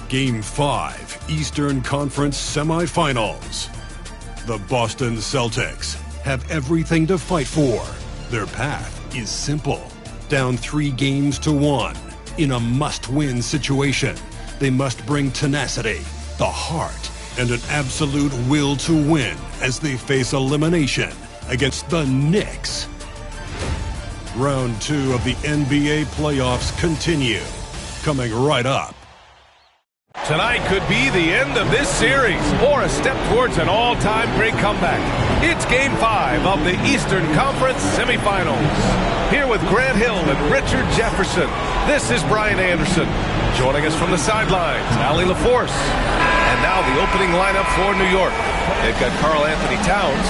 Game 5, Eastern Conference Semifinals. The Boston Celtics have everything to fight for. Their path is simple. Down 3 games to 1. In a must-win situation, they must bring tenacity, the heart, and an absolute will to win as they face elimination against the Knicks. Round 2 of the NBA playoffs continue. Coming right up. Tonight could be the end of this series or a step towards an all-time great comeback. It's Game 5 of the Eastern Conference Semifinals. Here with Grant Hill and Richard Jefferson, this is Brian Anderson. Joining us from the sidelines, Allie LaForce. And now the opening lineup for New York. They've got Karl Anthony Towns.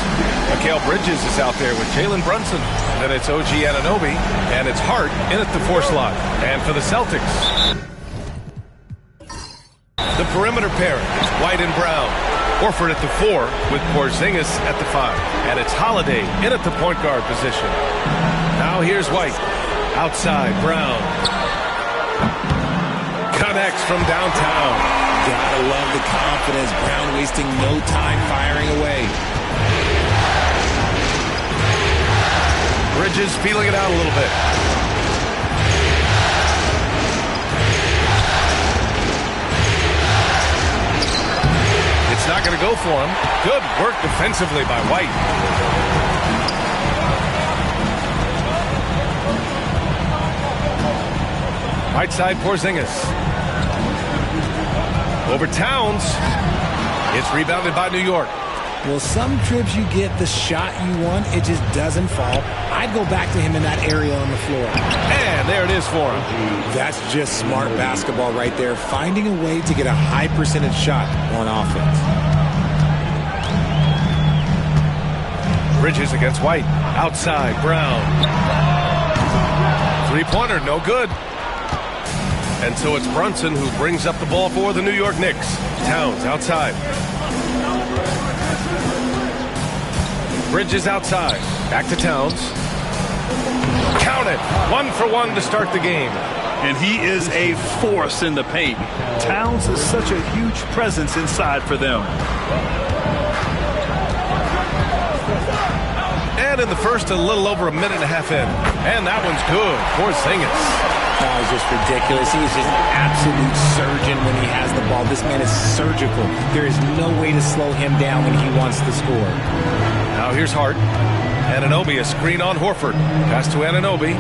Mikal Bridges is out there with Jalen Brunson. Then it's OG Anunoby, and it's Hart in at the 4 slot. And for the Celtics, the perimeter pairing is White and Brown. Horford at the 4 with Porzingis at the 5. And it's Holiday in at the point guard position. Now here's White. Outside, Brown. Connects from downtown. Gotta love the confidence. Brown wasting no time firing away. Bridges feeling it out a little bit. It's not going to go for him. Good work defensively by White. Right side, Porzingis. Over Towns. It's rebounded by New York. Well, some trips you get the shot you want, it just doesn't fall. I'd go back to him in that area on the floor. And there it is for him. That's just smart basketball right there, finding a way to get a high percentage shot on offense. Bridges against White. Outside, Brown. 3-pointer, no good. And so it's Brunson who brings up the ball for the New York Knicks. Towns outside. Bridges outside. Back to Towns. Count it. 1 for 1 to start the game. And he is a force in the paint. Towns is such a huge presence inside for them. And in the first, a little over a minute and a half in. And that one's good. Porzingis. That was just ridiculous. He is just an absolute surgeon when he has the ball. This man is surgical. There is no way to slow him down when he wants to score. Now here's Hart. Anunoby, a screen on Horford. Pass to Anunoby.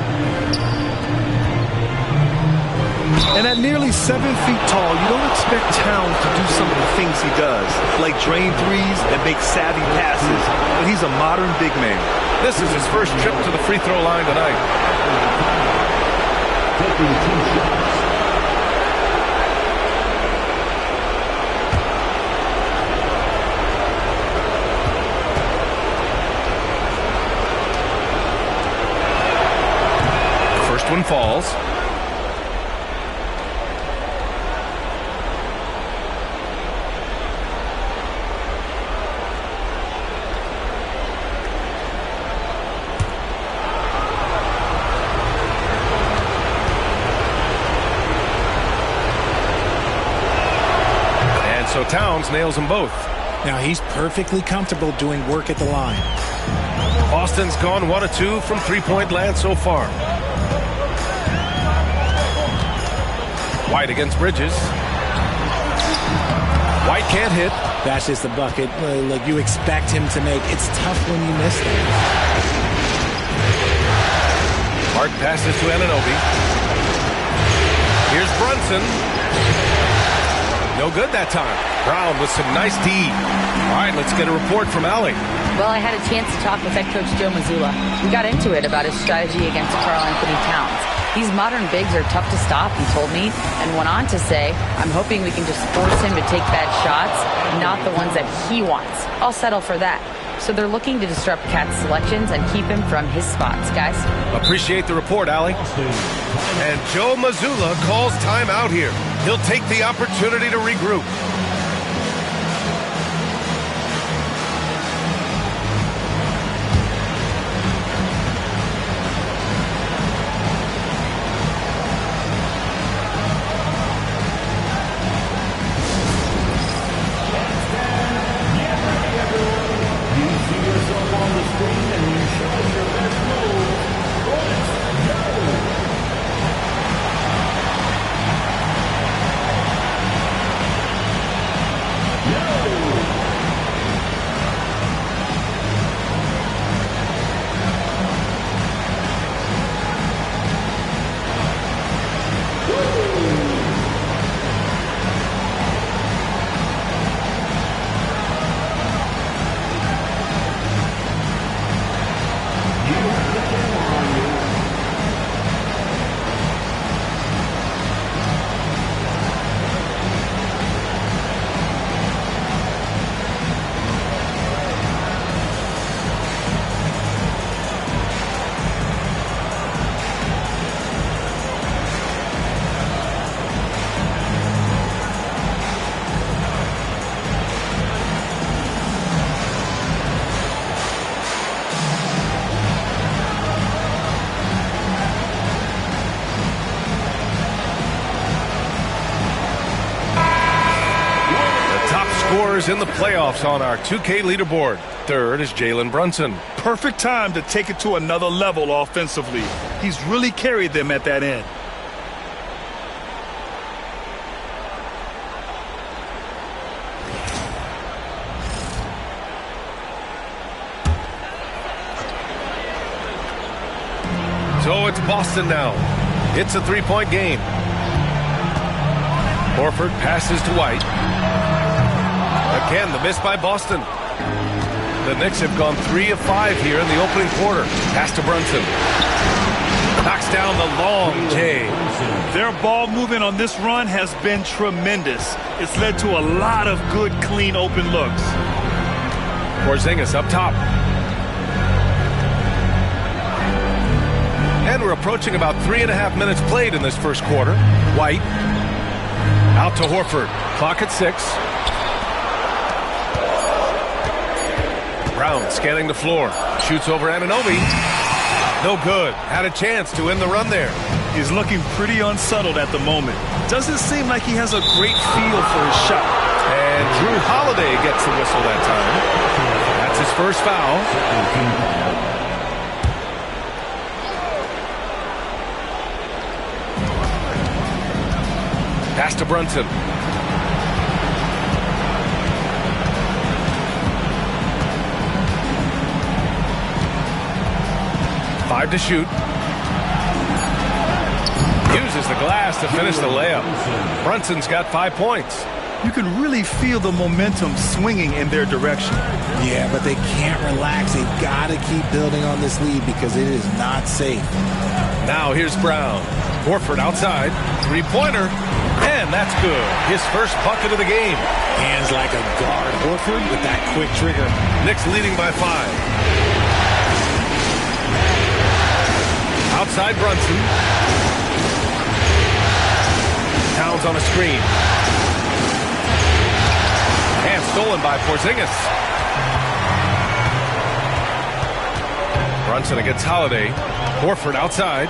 And at nearly 7 feet tall, you don't expect Towns to do some of the things he does, like drain threes and make savvy passes. But he's a modern big man. This is his first trip to the free throw line tonight. First one falls. So Towns nails them both. Now he's perfectly comfortable doing work at the line. Boston's gone 1 of 2 from 3-point land so far. White against Bridges. White can't hit. That's just a bucket. Like you expect him to make. It's tough when you miss them. Hart passes to Anunoby. Here's Brunson. No good that time. Brown with some nice D. All right, let's get a report from Allie. Well, I had a chance to talk with head coach Joe Mazzulla. We got into it about his strategy against Karl Anthony Towns. These modern bigs are tough to stop, he told me, and went on to say, I'm hoping we can just force him to take bad shots, not the ones that he wants. I'll settle for that. So they're looking to disrupt Cat's selections and keep him from his spots, guys. Appreciate the report, Allie. And Joe Mazzulla calls time out here. He'll take the opportunity to regroup. scorers in the playoffs on our 2K leaderboard. Third is Jalen Brunson. Perfect time to take it to another level offensively. He's really carried them at that end. So it's Boston now. It's a three-point game. Horford passes to White. Again, the miss by Boston. The Knicks have gone 3 of 5 here in the opening quarter. Pass to Brunson. Knocks down the long J. Their ball movement on this run has been tremendous. It's led to a lot of good, clean, open looks. Porzingis up top. And we're approaching about 3.5 minutes played in this first quarter. White. Out to Horford. Clock at 6. Brown scanning the floor. Shoots over Anunoby. No good. Had a chance to end the run there. He's looking pretty unsettled at the moment. Doesn't seem like he has a great feel for his shot. And Drew Holiday gets the whistle that time. That's his first foul. Pass to Brunson. Five to shoot. Uses the glass to finish the layup. Brunson's got 5 points. You can really feel the momentum swinging in their direction. Yeah, but they can't relax. They've got to keep building on this lead because it is not safe. Now here's Brown. Horford outside. Three-pointer. And that's good. His first bucket of the game. Hands like a guard. Horford with that quick trigger. Knicks leading by 5. Outside Brunson. Towns on a screen. And stolen by Porzingis. Brunson against Holiday. Horford outside.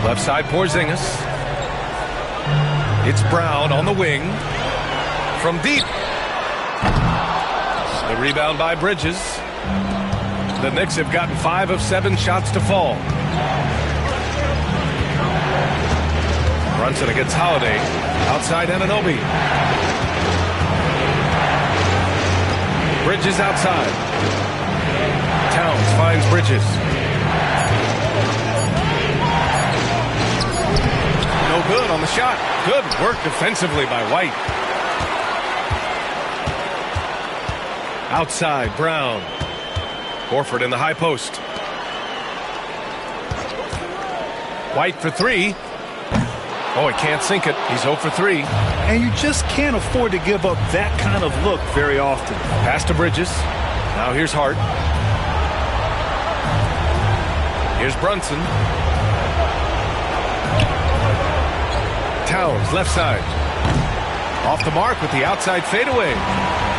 Left side Porzingis. It's Brown on the wing. From deep. The rebound by Bridges. The Knicks have gotten 5 of 7 shots to fall. Brunson against Holiday. Outside Anunoby. Bridges outside. Towns finds Bridges. No good on the shot. Good work defensively by White. Outside Brown. Horford in the high post. White for 3. Oh, he can't sink it. He's 0 for 3. And you just can't afford to give up that kind of look very often. Pass to Bridges. Now here's Hart. Here's Brunson. Towns, left side. Off the mark with the outside fadeaway.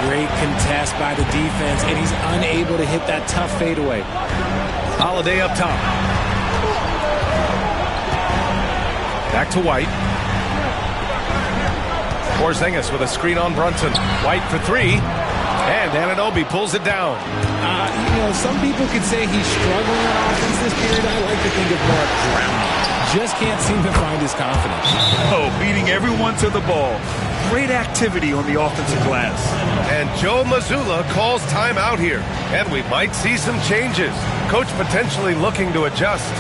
Great contest by the defense, and he's unable to hit that tough fadeaway. Holiday up top. Back to White. Porzingis with a screen on Brunson. White for 3. And Anunoby pulls it down. Some people could say he's struggling on offense this period. I like to think of more drowning. Just can't seem to find his confidence. Oh, beating everyone to the ball. Great activity on the offensive glass. And Joe Mazzulla calls timeout here. And we might see some changes. Coach potentially looking to adjust.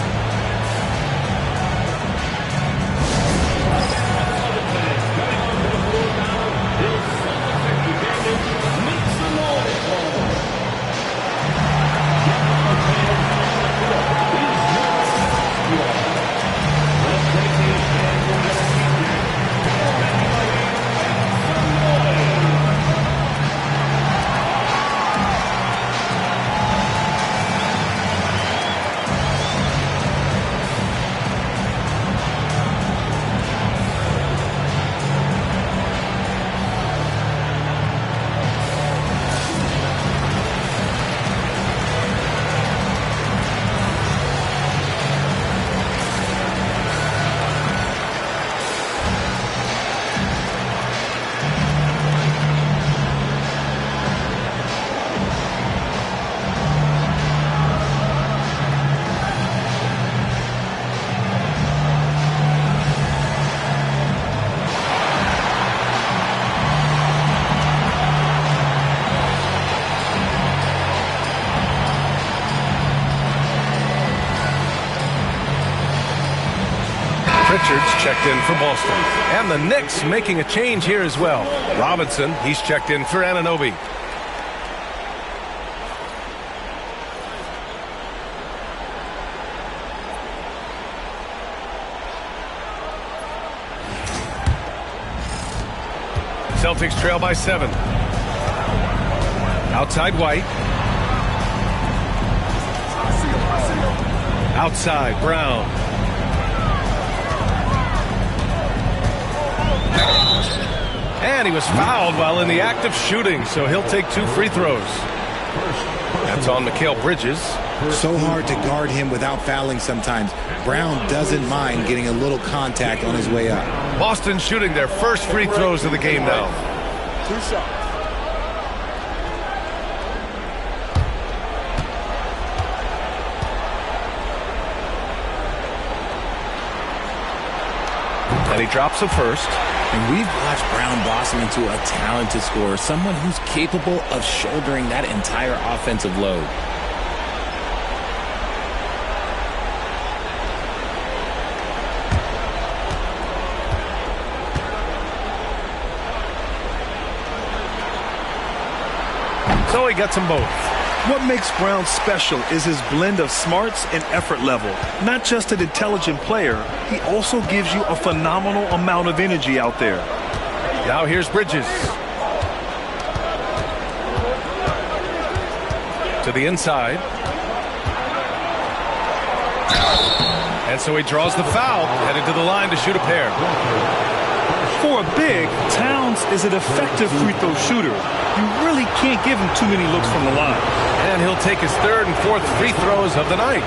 Pritchard's checked in for Boston. And the Knicks making a change here as well. Robinson, he's checked in for Anunoby. Celtics trail by 7. Outside White. Outside Brown. And he was fouled while in the act of shooting, so he'll take 2 free throws. That's on Mikal Bridges. So hard to guard him without fouling sometimes. Brown doesn't mind getting a little contact on his way up. Boston shooting their first free throws of the game now. 2 shots. And he drops the first. And we've watched Brown blossom into a talented scorer, someone who's capable of shouldering that entire offensive load. So he gets them both. What makes Brown special is his blend of smarts and effort level. Not just an intelligent player, he also gives you a phenomenal amount of energy out there. Now here's Bridges. To the inside. And so he draws the foul, headed to the line to shoot a pair. For a big, Towns is an effective free throw shooter. You really can't give him too many looks from the line. And he'll take his 3rd and 4th free throws of the night.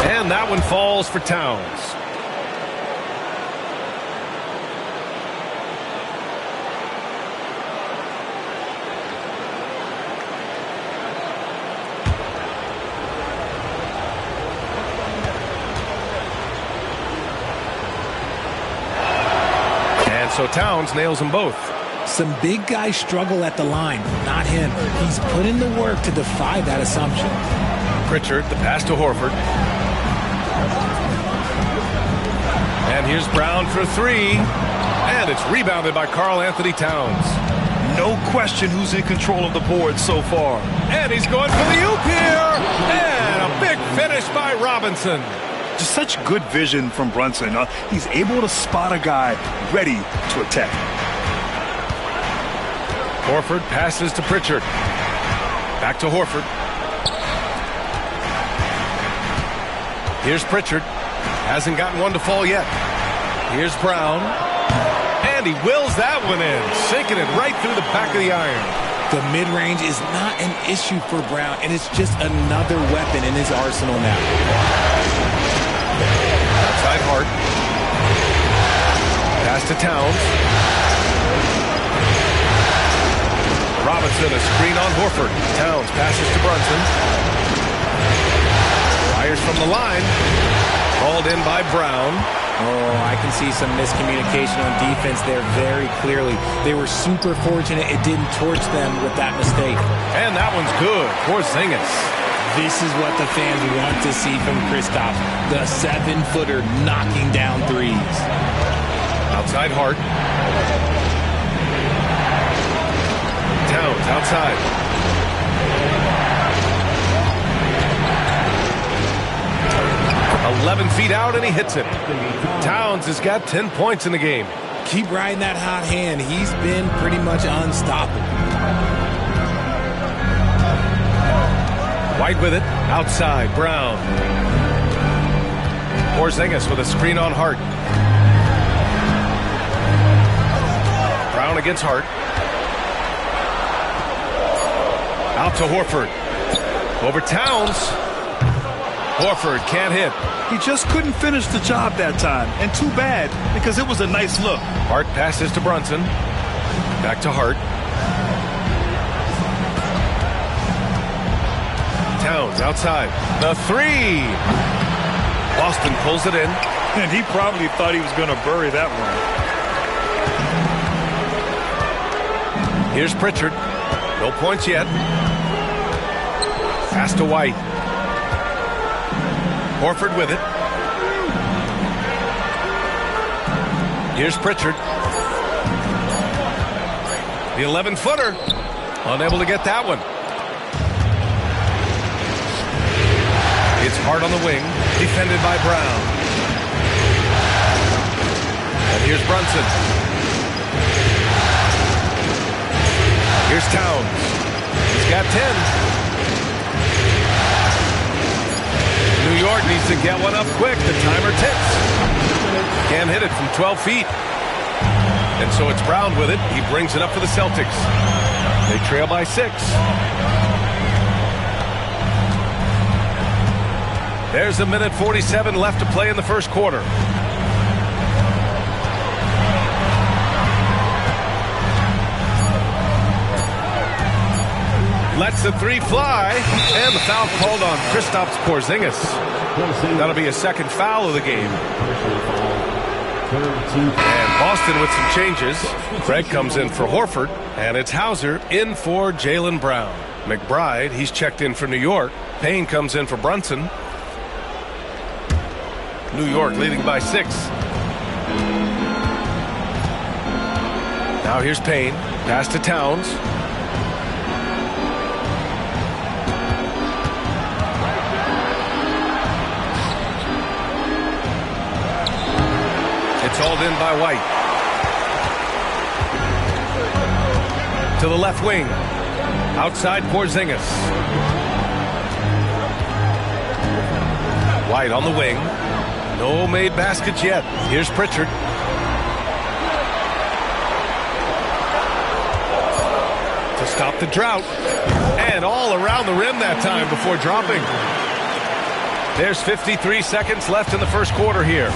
And that one falls for Towns. So Towns nails them both. Some big guys struggle at the line, not him. He's put in the work to defy that assumption. Pritchard, the pass to Horford. And here's Brown for 3. And it's rebounded by Karl-Anthony Towns. No question who's in control of the board so far. And he's going for the oop here. And a big finish by Robinson. Just such good vision from Brunson. He's able to spot a guy ready to attack. Horford passes to Pritchard. Back to Horford. Here's Pritchard. Hasn't gotten one to fall yet. Here's Brown. And he wills that one in, sinking it right through the back of the iron. The mid-range is not an issue for Brown, and it's just another weapon in his arsenal now. Outside Hart. Pass to Towns. Robinson, a screen on Horford. Towns passes to Brunson. Fires from the line. Called in by Brown. Oh, I can see some miscommunication on defense there very clearly. They were super fortunate it didn't torch them with that mistake. And that one's good for Zingis. This is what the fans want to see from Kristaps. The 7-footer knocking down threes. Outside Hart. Towns outside. "11 feet out and he hits it." Towns has got 10 points in the game. Keep riding that hot hand. He's been pretty much unstoppable. White with it. Outside. Brown. Porzingis with a screen on Hart. Brown against Hart. Out to Horford. Over Towns. Horford can't hit. He just couldn't finish the job that time. And too bad, because it was a nice look. Hart passes to Brunson. Back to Hart. Towns outside. The three. Boston pulls it in. And he probably thought he was going to bury that one. Here's Pritchard. No points yet. Pass to White. Horford with it. Here's Pritchard. The 11-footer. Unable to get that one. It's hard on the wing. Defended by Brown. And here's Brunson. Here's Towns. He's got 10. New York needs to get one up quick. The timer ticks. Can't hit it from 12 feet. And so it's Brown with it. He brings it up for the Celtics. They trail by 6. There's 1:47 left to play in the first quarter. Lets the 3 fly, and the foul called on Kristaps Porzingis. That'll be a second foul of the game. And Boston with some changes. Craig comes in for Horford, and it's Hauser in for Jaylen Brown. McBride, he's checked in for New York. Payne comes in for Brunson. New York leading by 6. Now here's Payne. Pass to Towns. It's hauled in by White. To the left wing. Outside Porzingis. White on the wing. No made baskets yet. Here's Pritchard. To stop the drought. And all around the rim that time before dropping. There's 53 seconds left in the first quarter here.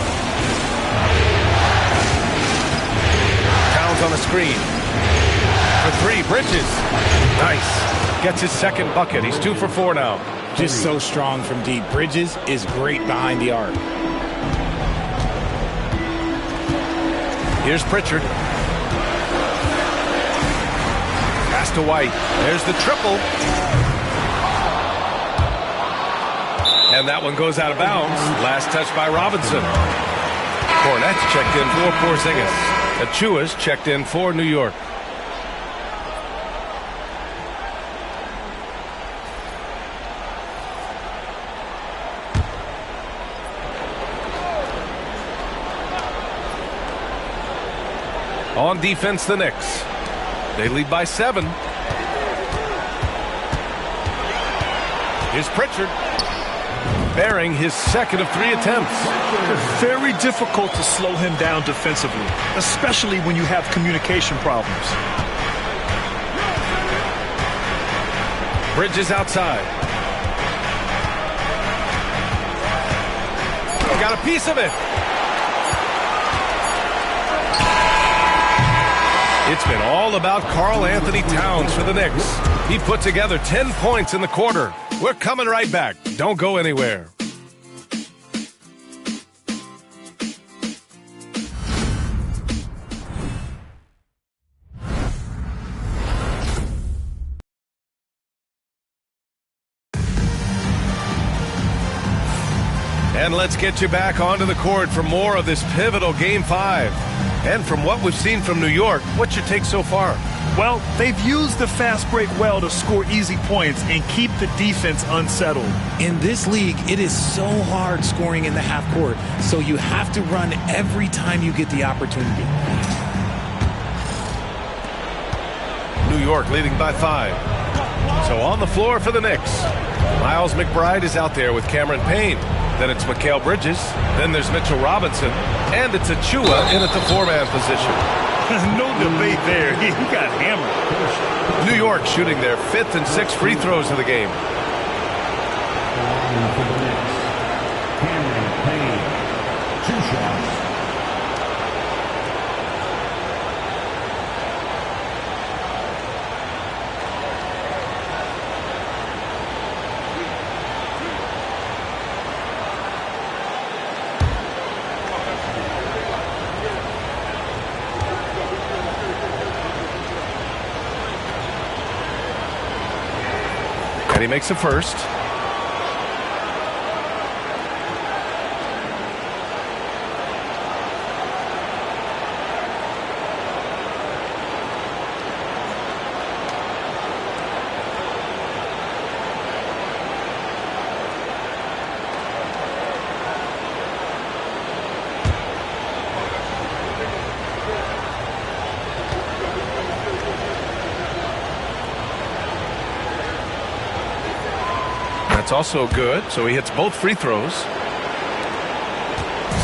Towns on a screen. For 3, Bridges. Nice. Gets his second bucket. He's 2 for 4 now. Just so strong from deep. Bridges is great behind the arc. Here's Pritchard. Pass to White. There's the triple. And that one goes out of bounds. Last touch by Robinson. Cornette's checked in for Porzingis. Achua's checked in for New York. On defense, the Knicks. They lead by 7. Here's Pritchard. Bearing his second of 3 attempts. It's very difficult to slow him down defensively, especially when you have communication problems. Bridges outside. Got a piece of it. It's been all about Karl Anthony Towns for the Knicks. He put together 10 points in the quarter. We're coming right back. Don't go anywhere. And let's get you back onto the court for more of this pivotal Game 5. And from what we've seen from New York, what's your take so far? Well, they've used the fast break well to score easy points and keep the defense unsettled. In this league, it is so hard scoring in the half court, so you have to run every time you get the opportunity. New York leading by 5. So on the floor for the Knicks. Miles McBride is out there with Cameron Payne. Then it's Mikal Bridges. Then there's Mitchell Robinson. And it's Achua in at the 4-man position. No debate there. He got hammered. New York shooting their 5th and 6th free throws of the game. Cameron Payne, 2 shots. And he makes a first. That's also good, so he hits both free throws.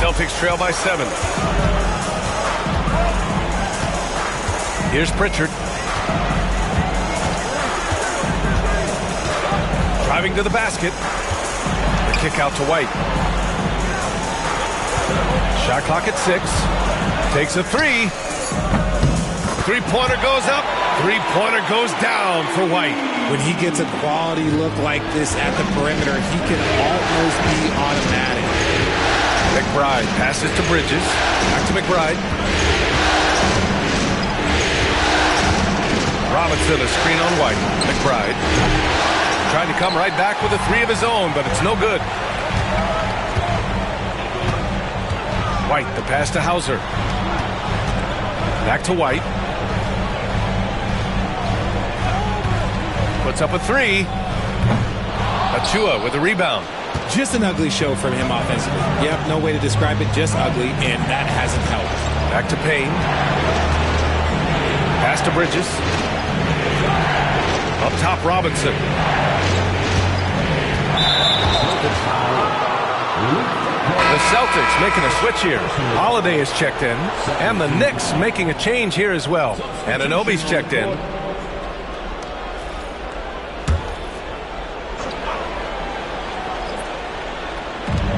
Celtics trail by 7. Here's Pritchard. Driving to the basket. The kick out to White. Shot clock at 6. Takes a 3. Three-pointer goes up. Three-pointer goes down for White. When he gets a quality look like this at the perimeter, he can almost be automatic. McBride passes to Bridges. Back to McBride. Robinson, a screen on White. McBride trying to come right back with a 3 of his own, but it's no good. White, the pass to Hauser. Back to White. Puts up a 3. Achua with a rebound. Just an ugly show from him offensively. Yep, no way to describe it, just ugly, and that hasn't helped. Back to Payne. Pass to Bridges. Up top, Robinson. The Celtics making a switch here. Holiday is checked in, and the Knicks making a change here as well. And Anunoby's checked in.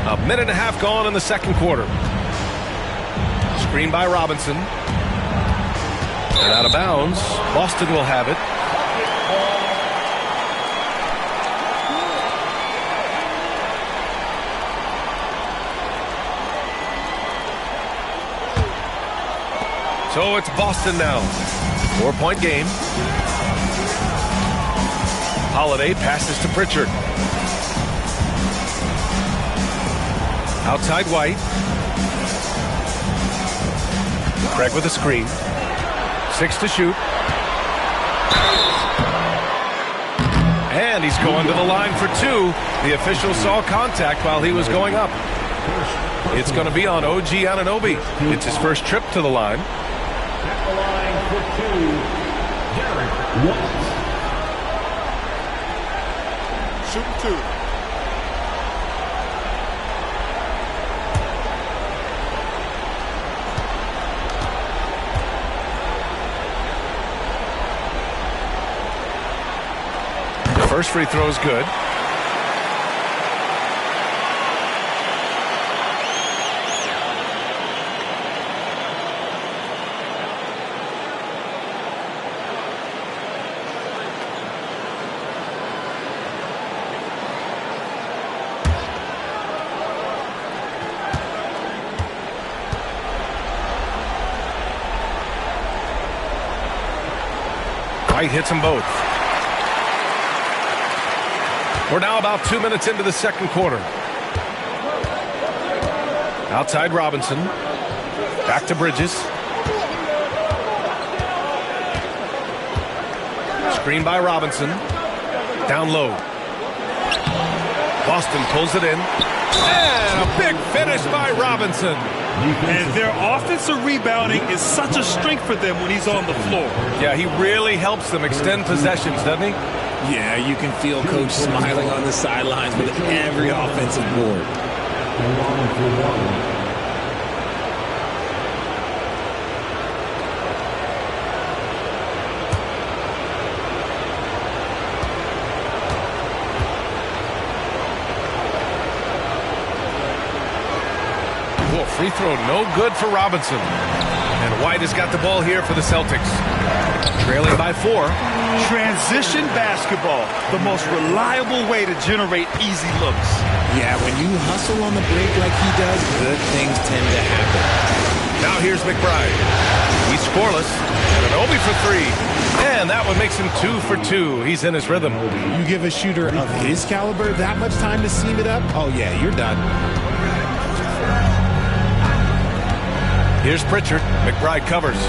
A minute and a half gone in the second quarter. Screen by Robinson. And out of bounds. Boston will have it. So it's Boston now. 4-point game. Holiday passes to Pritchard. Outside White. Craig with a screen. 6 to shoot. And he's going to the line for 2. The official saw contact while he was going up. It's going to be on OG Anunoby. It's his first trip to the line. At the line for 2, Derek White. Shoot 2. First free throw is good. White hits them both. We're now about 2 minutes into the second quarter. Outside Robinson. Back to Bridges. Screen by Robinson. Down low. Boston pulls it in. And a big finish by Robinson. And their offensive rebounding is such a strength for them when he's on the floor. Yeah, he really helps them extend possessions, doesn't he? Yeah, you can feel Coach smiling on the sidelines with every offensive board. Free throw no good for Robinson. And White has got the ball here for the Celtics. Trailing by 4. Transition basketball, the most reliable way to generate easy looks. Yeah, when you hustle on the break like he does, good things tend to happen. Now here's McBride. He's scoreless. And an Obi for 3. And that one makes him 2 for 2. He's in his rhythm. You give a shooter of his caliber that much time to seam it up, oh yeah, you're done. Here's Pritchard. McBride covers.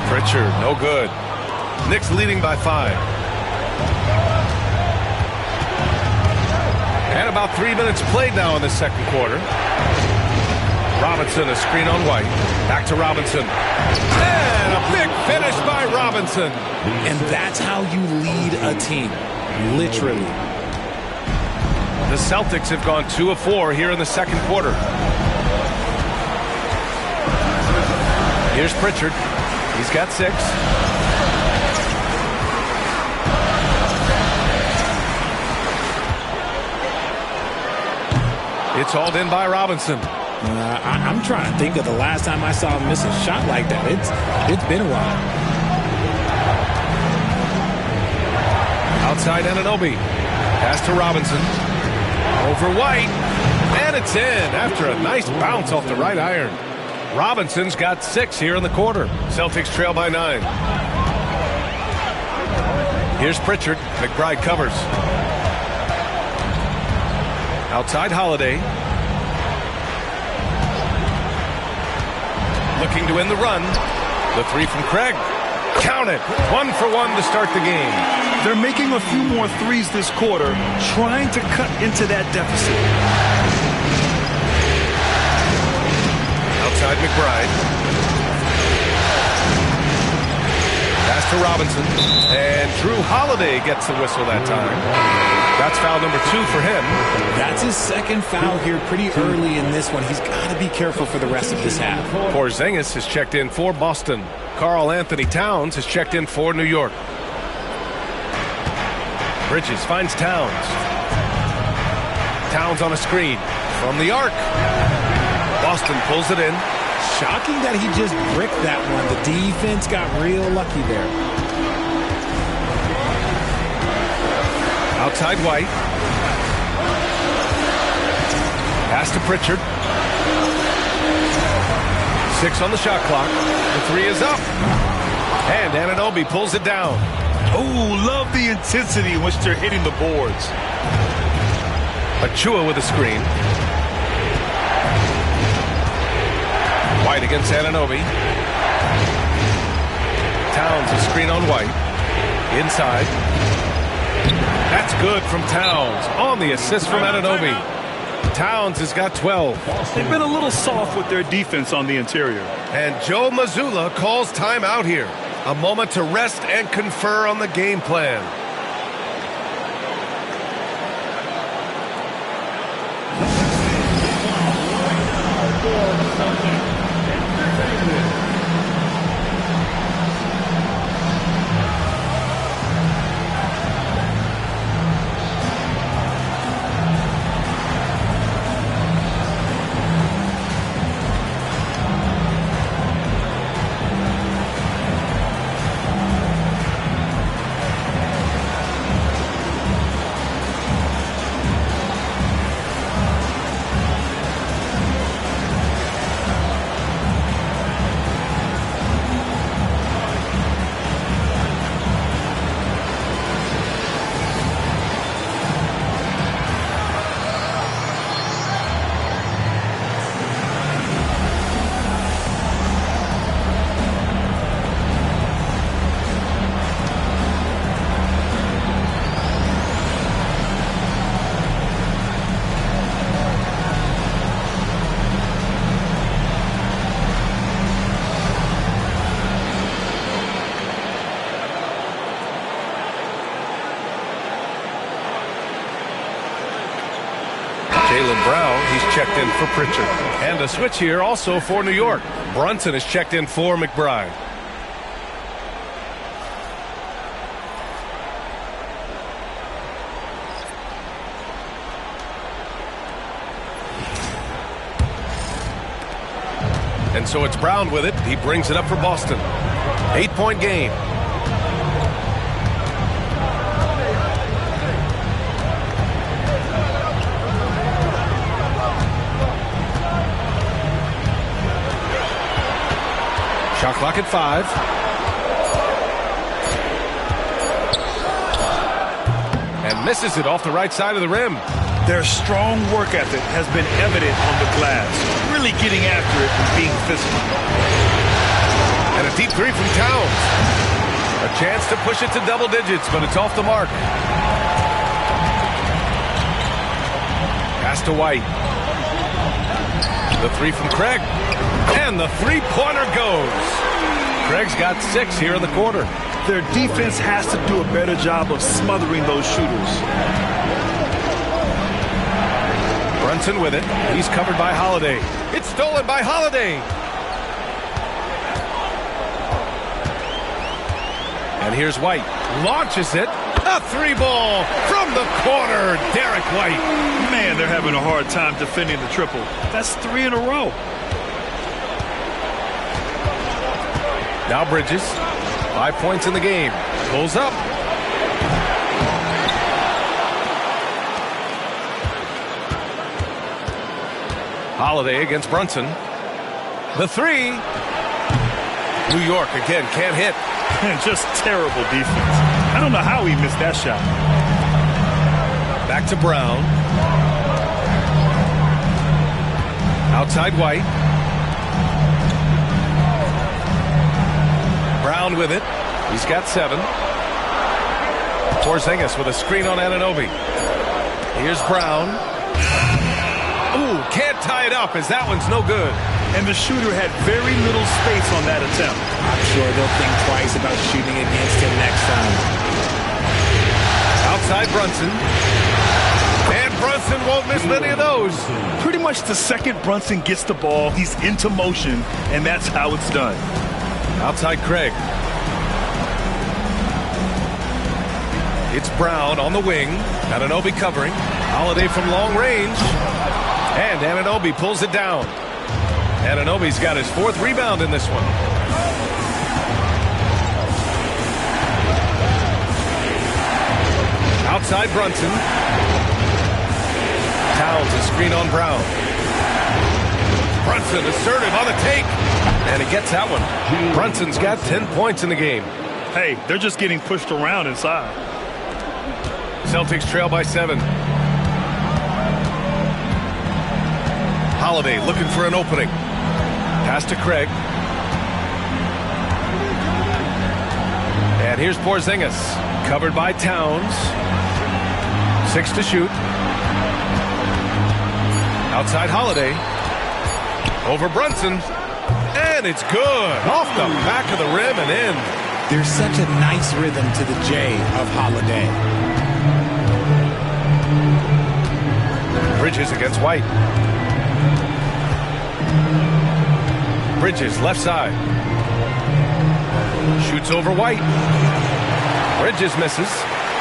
Pritchard, no good. Knicks leading by 5. And about 3 minutes played now in the second quarter. Robinson, a screen on White. Back to Robinson. And a big finish by Robinson. And that's how you lead a team. Literally. The Celtics have gone 2 of 4 here in the second quarter. Here's Pritchard. He's got 6. It's hauled in by Robinson. I'm trying to think of the last time I saw him miss a shot like that. It's been a while. Outside Anunoby. Pass to Robinson. Over White. And it's in after a nice bounce off the right iron. Robinson's got 6 here in the quarter. Celtics trail by 9. Here's Pritchard. McBride covers. Outside Holiday. Looking to win the run. The 3 from Craig. Count it. 1 for 1 to start the game. They're making a few more threes this quarter, trying to cut into that deficit. Outside McBride. Pass to Robinson. And Drew Holiday gets the whistle that time. That's foul number 2 for him. That's his second foul here pretty early in this one. He's got to be careful for the rest of this half. Porzingis has checked in for Boston. Karl Anthony Towns has checked in for New York. Bridges finds Towns. Towns on a screen from the arc. Boston pulls it in. Shocking that he just bricked that one. The defense got real lucky there. Outside White. Pass to Pritchard. 6 on the shot clock. The 3 is up. And Anunoby pulls it down. Oh, love the intensity in which they're hitting the boards. Achua with a screen. White against Anunoby. Towns a screen on White. Inside. That's good from Towns on the assist from Anunoby. Towns has got 12. They've been a little soft with their defense on the interior. And Joe Mazzulla calls timeout here. A moment to rest and confer on the game plan. He's checked in for Pritchard. And a switch here also for New York. Brunson is checked in for McBride. And so it's Brown with it. He brings it up for Boston. 8-point game. Shot clock at 5. And misses it off the right side of the rim. Their strong work ethic has been evident on the glass. Really getting after it and being physical. And a deep three from Towns. A chance to push it to double digits, but it's off the mark. Pass to White. The three from Craig. And the three-pointer goes. Craig's got 6 here in the quarter. Their defense has to do a better job of smothering those shooters. Brunson with it. He's covered by Holiday. It's stolen by Holiday. And here's White. Launches it. A 3-ball from the corner. Derek White. Man, they're having a hard time defending the triple. That's 3 in a row. Now Bridges. 5 points in the game. Pulls up. Holiday against Brunson. The 3. New York again can't hit. Just terrible defense. I don't know how he missed that shot. Back to Brown. Outside White. Brown with it. He's got 7. Porzingis with a screen on Anunoby. Here's Brown. Ooh, can't tie it up as that one's no good. And the shooter had very little space on that attempt. I'm sure they'll think twice about shooting against him next time. Outside Brunson. And Brunson won't miss many of those. Pretty much the second Brunson gets the ball, he's into motion, and that's how it's done. Outside Craig. It's Brown on the wing. Anunoby covering. Holiday from long range. And Anunoby pulls it down. Anunoby's got his 4th rebound in this one. Outside Brunson. Towns a screen on Brown. Brunson assertive on the take. And he gets that one. Brunson's got 10 points in the game. Hey, they're just getting pushed around inside. Celtics trail by 7. Holiday looking for an opening. Pass to Craig. And here's Porzingis. Covered by Towns. 6 to shoot. Outside Holiday. Over Brunson. And it's good. Off the back of the rim and in. There's such a nice rhythm to the J of Holiday. Bridges against White. Bridges left side. Shoots over White. Bridges misses.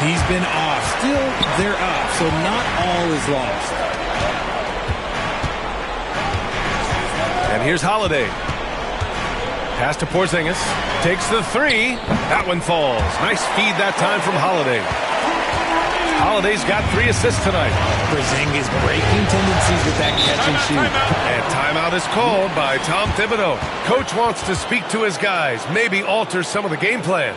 He's been off. Still, they're up, so not all is lost. And here's Holiday. Pass to Porzingis. Takes the 3. That one falls. Nice feed that time from Holiday. Holiday's got 3 assists tonight. Porzingis breaking tendencies with that catch and shoot. And timeout is called by Tom Thibodeau. Coach wants to speak to his guys, maybe alter some of the game plan.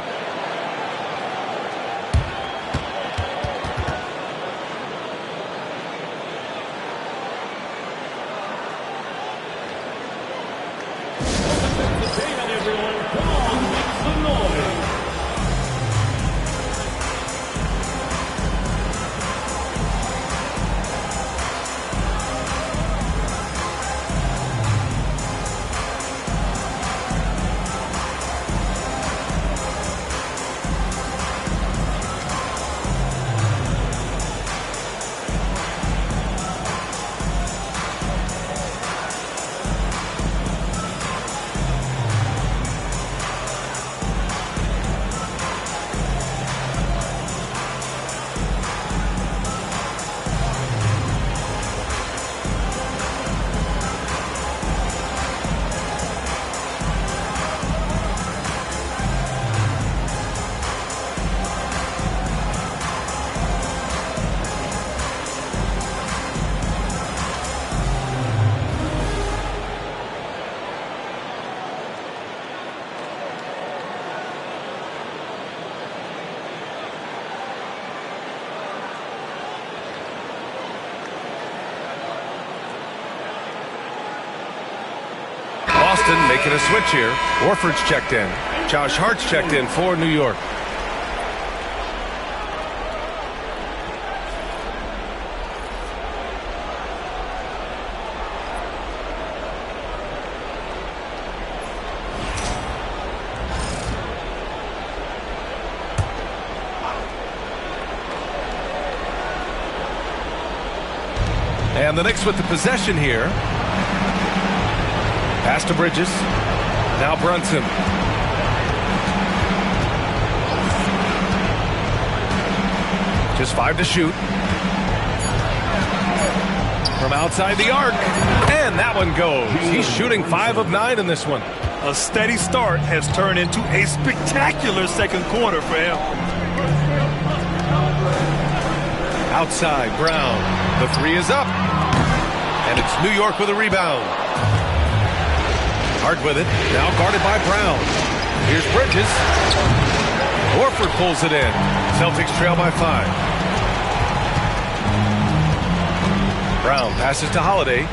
Boston making a switch here. Horford's checked in. Josh Hart's checked in for New York. And the Knicks with the possession here. Pass to Bridges. Now Brunson. Just 5 to shoot. From outside the arc. And that one goes. He's shooting 5 of 9 in this one. A steady start has turned into a spectacular second quarter for him. Outside, Brown. The 3 is up. And it's New York with a rebound. Hart with it. Now guarded by Brown. Here's Bridges. Horford pulls it in. Celtics trail by 5. Brown passes to Holiday.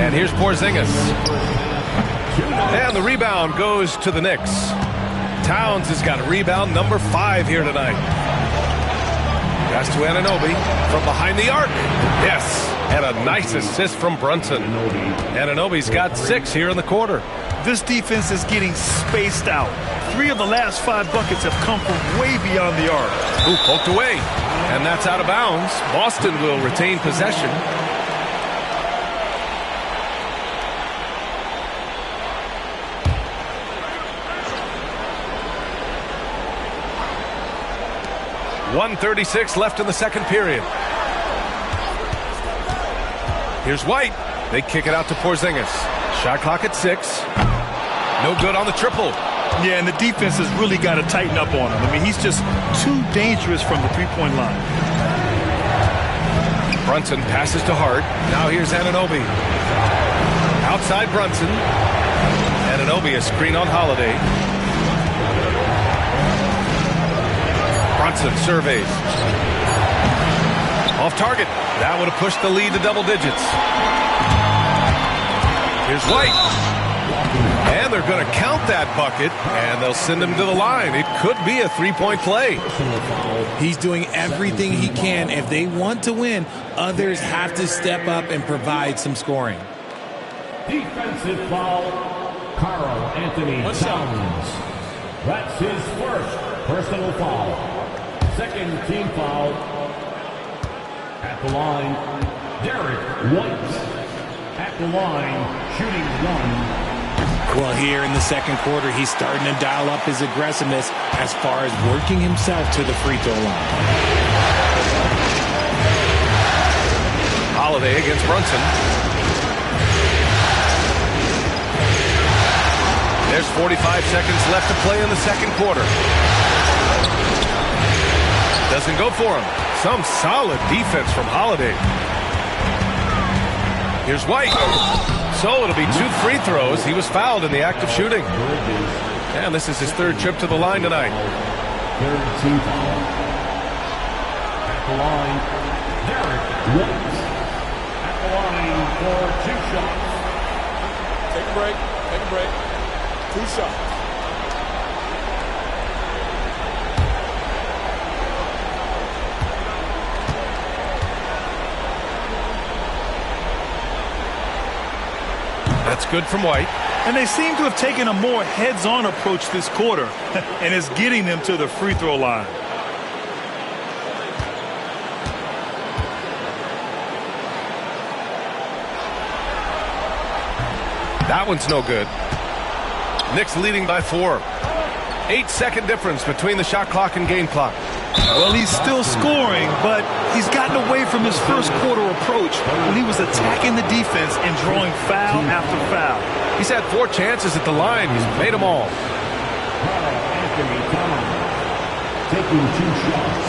And here's Porzingis. And the rebound goes to the Knicks. Towns has got rebound number 5 here tonight. Pass to Anunoby from behind the arc. Yes. And a nice assist from Brunson. Anunoby's got 6 here in the quarter. This defense is getting spaced out. 3 of the last 5 buckets have come from way beyond the arc. Ooh, poked away. And that's out of bounds. Boston will retain possession. .136 left in the second period. Here's White. They kick it out to Porzingis. Shot clock at 6. No good on the triple. Yeah, and the defense has really got to tighten up on him. I mean, he's just too dangerous from the three-point line. Brunson passes to Hart. Now here's Anunoby. Outside Brunson. Anunoby, a screen on Holiday. Brunson surveys. Off target. That would have pushed the lead to double digits. Here's White. And they're going to count that bucket, and they'll send him to the line. It could be a three-point play. He's doing everything he can. If they want to win, others have to step up and provide some scoring. Defensive foul, Karl Anthony Towns. That's his first personal foul. Second team foul. At the line, Derek White. At the line, shooting 1. Well, here in the second quarter, he's starting to dial up his aggressiveness as far as working himself to the free throw line. Holiday against Brunson. There's 45 seconds left to play in the second quarter. Doesn't go for him. Some solid defense from Holiday. Here's White. So it'll be 2 free throws. He was fouled in the act of shooting. And this is his 3rd trip to the line tonight. Third team foul. At the line, Derek White. At the line for 2 shots. Take a break. Take a break. 2 shots. That's good from White. And they seem to have taken a more heads-on approach this quarter, and it's getting them to the free throw line. That one's no good. Knicks leading by 4. 8-second difference between the shot clock and game clock. Well, he's still scoring, but he's gotten away from his first quarter approach when he was attacking the defense and drawing foul after foul. He's had 4 chances at the line. He's made them all. Karl Anthony Towns taking 2 shots.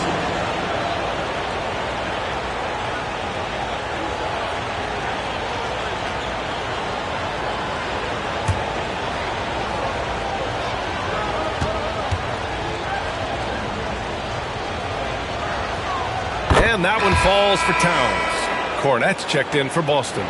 And that one falls for Towns. Cornette's checked in for Boston.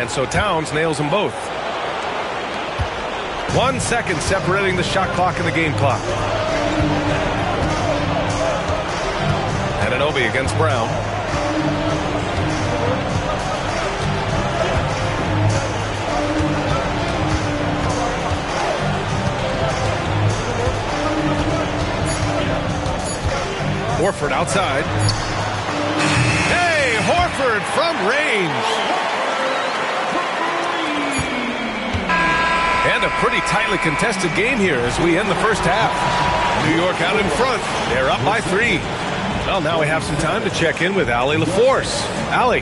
And so Towns nails them both. 1 second separating the shot clock and the game clock. Anunoby against Brown. Horford outside. Hey, Horford from range. And a pretty tightly contested game here as we end the first half. New York out in front. They're up by 3. Well, now we have some time to check in with Allie LaForce. Allie.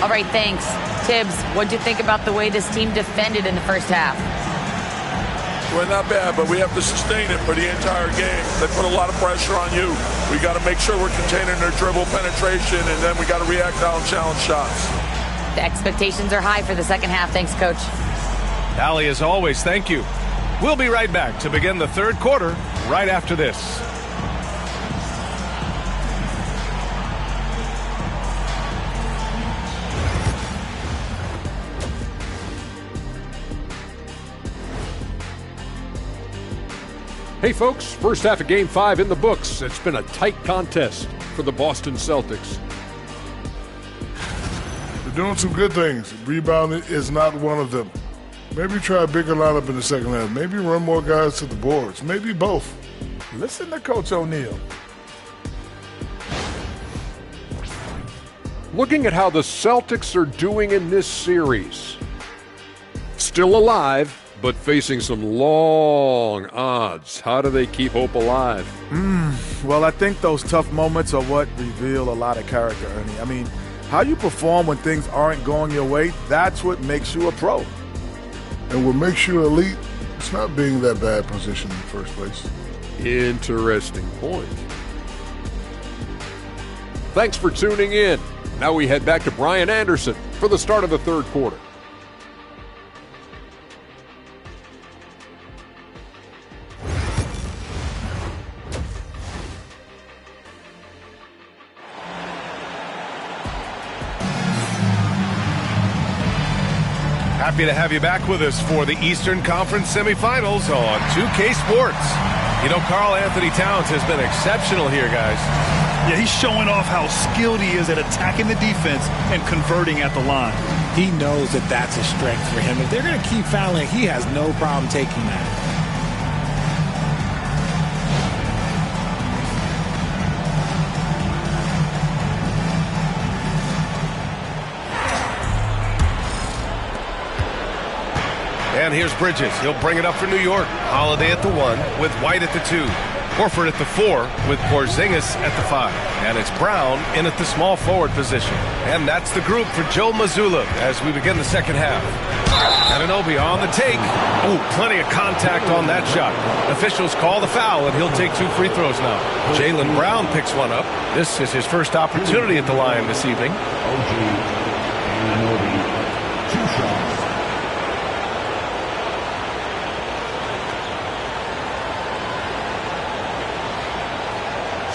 All right, thanks. Tibbs, what'd you think about the way this team defended in the first half? Well, not bad, but we have to sustain it for the entire game. They put a lot of pressure on you. We got to make sure we're containing their dribble penetration, and then we got to react on challenge shots. The expectations are high for the second half. Thanks, Coach. Allie, as always, thank you. We'll be right back to begin the third quarter right after this. Hey folks, first half of Game 5 in the books. It's been a tight contest for the Boston Celtics. They're doing some good things. Rebounding is not one of them. Maybe try a bigger lineup in the second half. Maybe run more guys to the boards. Maybe both. Listen to Coach O'Neal. Looking at how the Celtics are doing in this series. Still alive, but facing some long odds. How do they keep hope alive? Well, I think those tough moments are what reveal a lot of character, Ernie. I mean, how you perform when things aren't going your way, that's what makes you a pro. And what makes you elite, it's not being that bad position in the first place. Interesting point. Thanks for tuning in. Now we head back to Brian Anderson for the start of the third quarter. Happy to have you back with us for the Eastern Conference semifinals on 2K Sports. You know, Karl Anthony Towns has been exceptional here, guys. Yeah, he's showing off how skilled he is at attacking the defense and converting at the line. He knows that that's a strength for him. If they're going to keep fouling, he has no problem taking that. And here's Bridges. He'll bring it up for New York. Holiday at the 1 with White at the 2. Horford at the 4 with Porzingis at the 5. And it's Brown in at the small forward position. And that's the group for Joe Mazzulla as we begin the second half. Anunoby on the take. Ooh, plenty of contact on that shot. Officials call the foul, and he'll take 2 free throws now. Jaylen Brown picks one up. This is his first opportunity at the line this evening. Anunoby, 2 shots.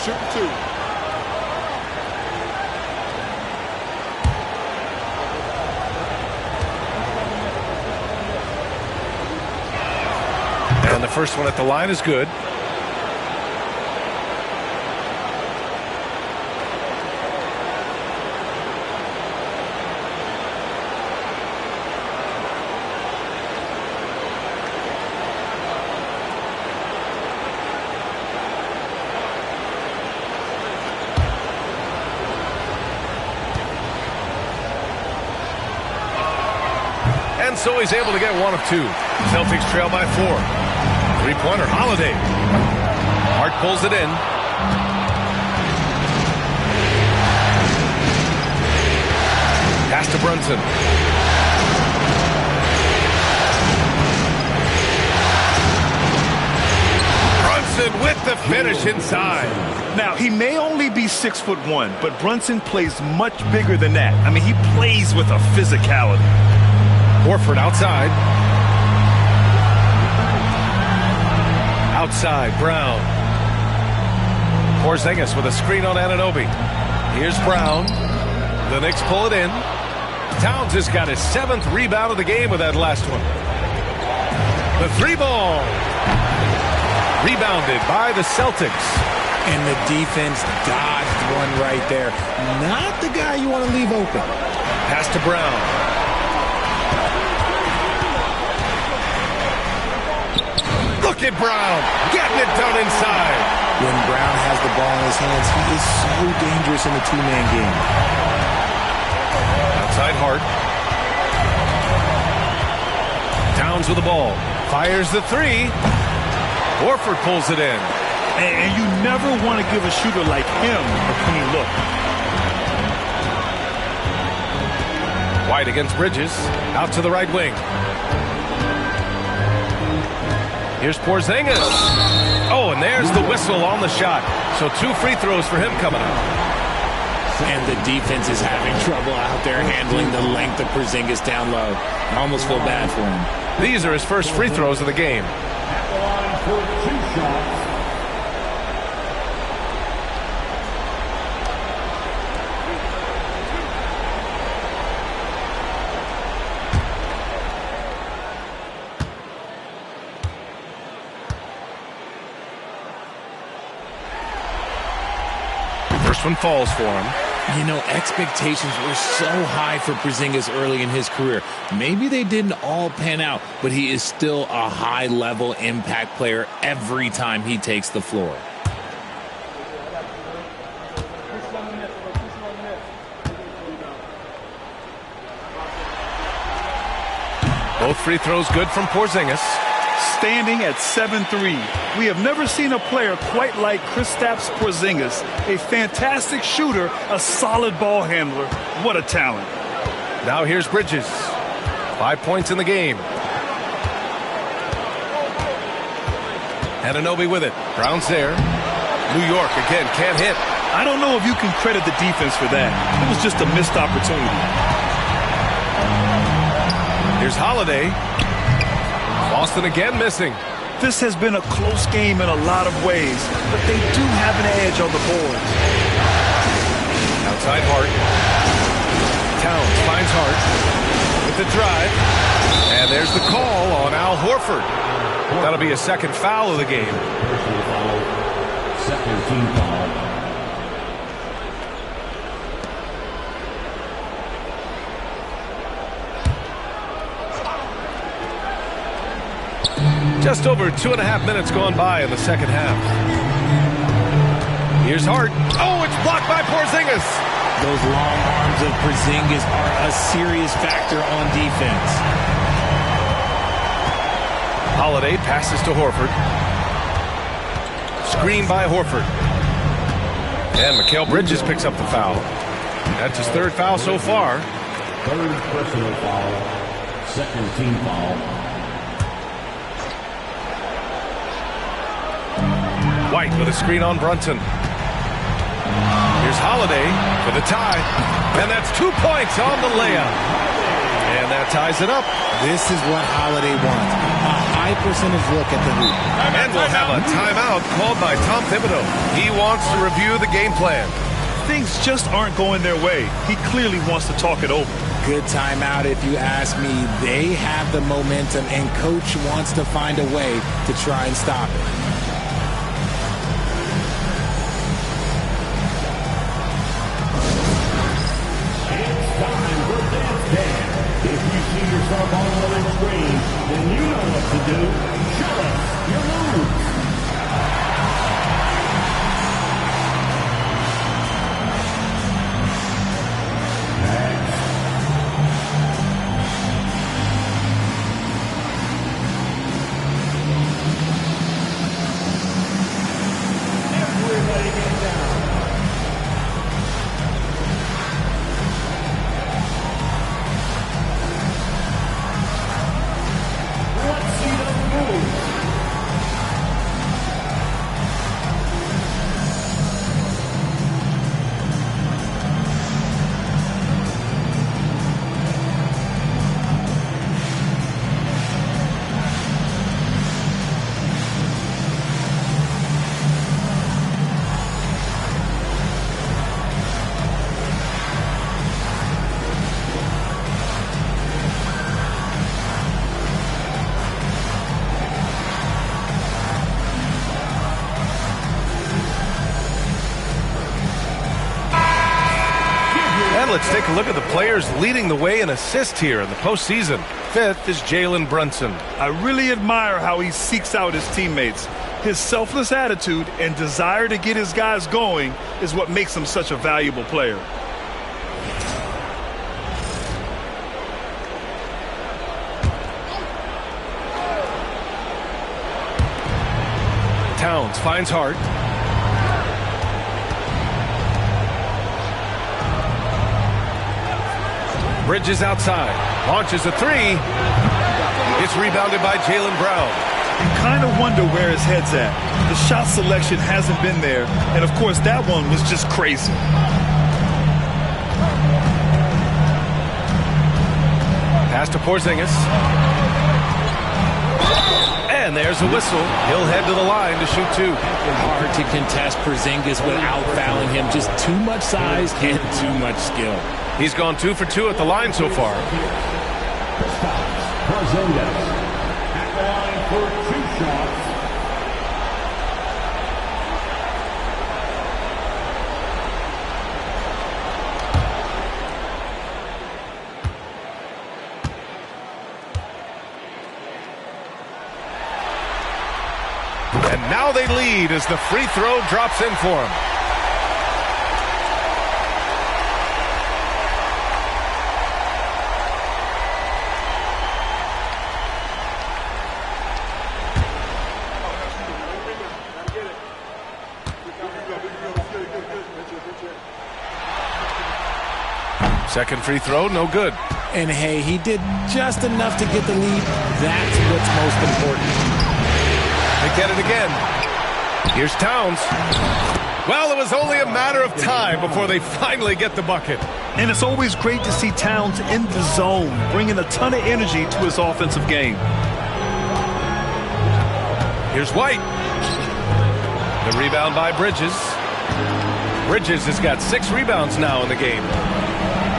Shoot 2. And the first one at the line is good. And so he's able to get 1 of 2. Celtics trail by 4. 3-pointer, Holiday. Hart pulls it in. Pass to Brunson. Brunson with the finish inside. Now, he may only be 6'1", but Brunson plays much bigger than that. I mean, he plays with a physicality. Horford outside. Outside, Brown. Porzingis with a screen on Anunoby. Here's Brown. The Knicks pull it in. Towns has got his 7th rebound of the game with that last one. The 3-ball. Rebounded by the Celtics. And the defense dodged one right there. Not the guy you want to leave open. Pass to Brown. Look at Brown getting it done inside. When Brown has the ball in his hands, he is so dangerous in the two-man game. Outside Hart. Towns with the ball. Fires the 3. Horford pulls it in. And you never want to give a shooter like him a clean look. White against Bridges. Out to the right wing. Here's Porzingis. Oh, and there's the whistle on the shot. So 2 free throws for him coming up. And the defense is having trouble out there handling the length of Porzingis down low. I almost feel bad for him. These are his first free throws of the game. At the line for 2 shots. First one falls for him. You know, expectations were so high for Porzingis early in his career. Maybe they didn't all pan out, but he is still a high-level impact player every time he takes the floor. Both free throws good from Porzingis. Standing at 7'3", we have never seen a player quite like Kristaps Porzingis. A fantastic shooter, a solid ball handler. What a talent. Now here's Bridges. 5 points in the game. Anunoby with it. Brown's there. New York again can't hit. I don't know if you can credit the defense for that. It was just a missed opportunity. Here's Holiday. Boston again missing. This has been a close game in a lot of ways, but they do have an edge on the boards. Outside Hart. Towns finds Hart with the drive. And there's the call on Al Horford. That'll be a second foul of the game. Second team foul. Just over 2.5 minutes gone by in the second half. Here's Hart. Oh, it's blocked by Porzingis. Those long arms of Porzingis are a serious factor on defense. Holiday passes to Horford. Screen by Horford. And Mikal Bridges picks up the foul. That's his 3rd foul so far. 3rd personal foul. Second team foul. White with a screen on Brunson. Here's Holiday for the tie. And that's 2 points on the layup. And that ties it up. This is what Holiday wants. A high percentage look at the hoop. And we'll have a timeout called by Tom Thibodeau. He wants to review the game plan. Things just aren't going their way. He clearly wants to talk it over. Good timeout if you ask me. They have the momentum and coach wants to find a way to try and stop it. Yourself on the big screen, then you know what to do. Show us your moves. And let's take a look at the players leading the way in assists here in the postseason. 5th is Jalen Brunson. I really admire how he seeks out his teammates. His selfless attitude and desire to get his guys going is what makes him such a valuable player. Towns finds Hart. Bridges outside. Launches a three. It's rebounded by Jaylen Brown. You kind of wonder where his head's at. The shot selection hasn't been there. And, of course, that one was just crazy. Pass to Porzingis. And there's a whistle. He'll head to the line to shoot 2. Hard to contest Porzingis without fouling him. Just too much size and too much skill. He's gone 2 for 2 at the line so far. Porzingis at the line for 2 shots. And now they lead as the free throw drops in for him. Second free throw, no good. And hey, he did just enough to get the lead. That's what's most important. They get it again. Here's Towns. Well, it was only a matter of time before they finally get the bucket. And it's always great to see Towns in the zone, bringing a ton of energy to his offensive game. Here's White. The rebound by Bridges. Bridges has got 6 rebounds now in the game.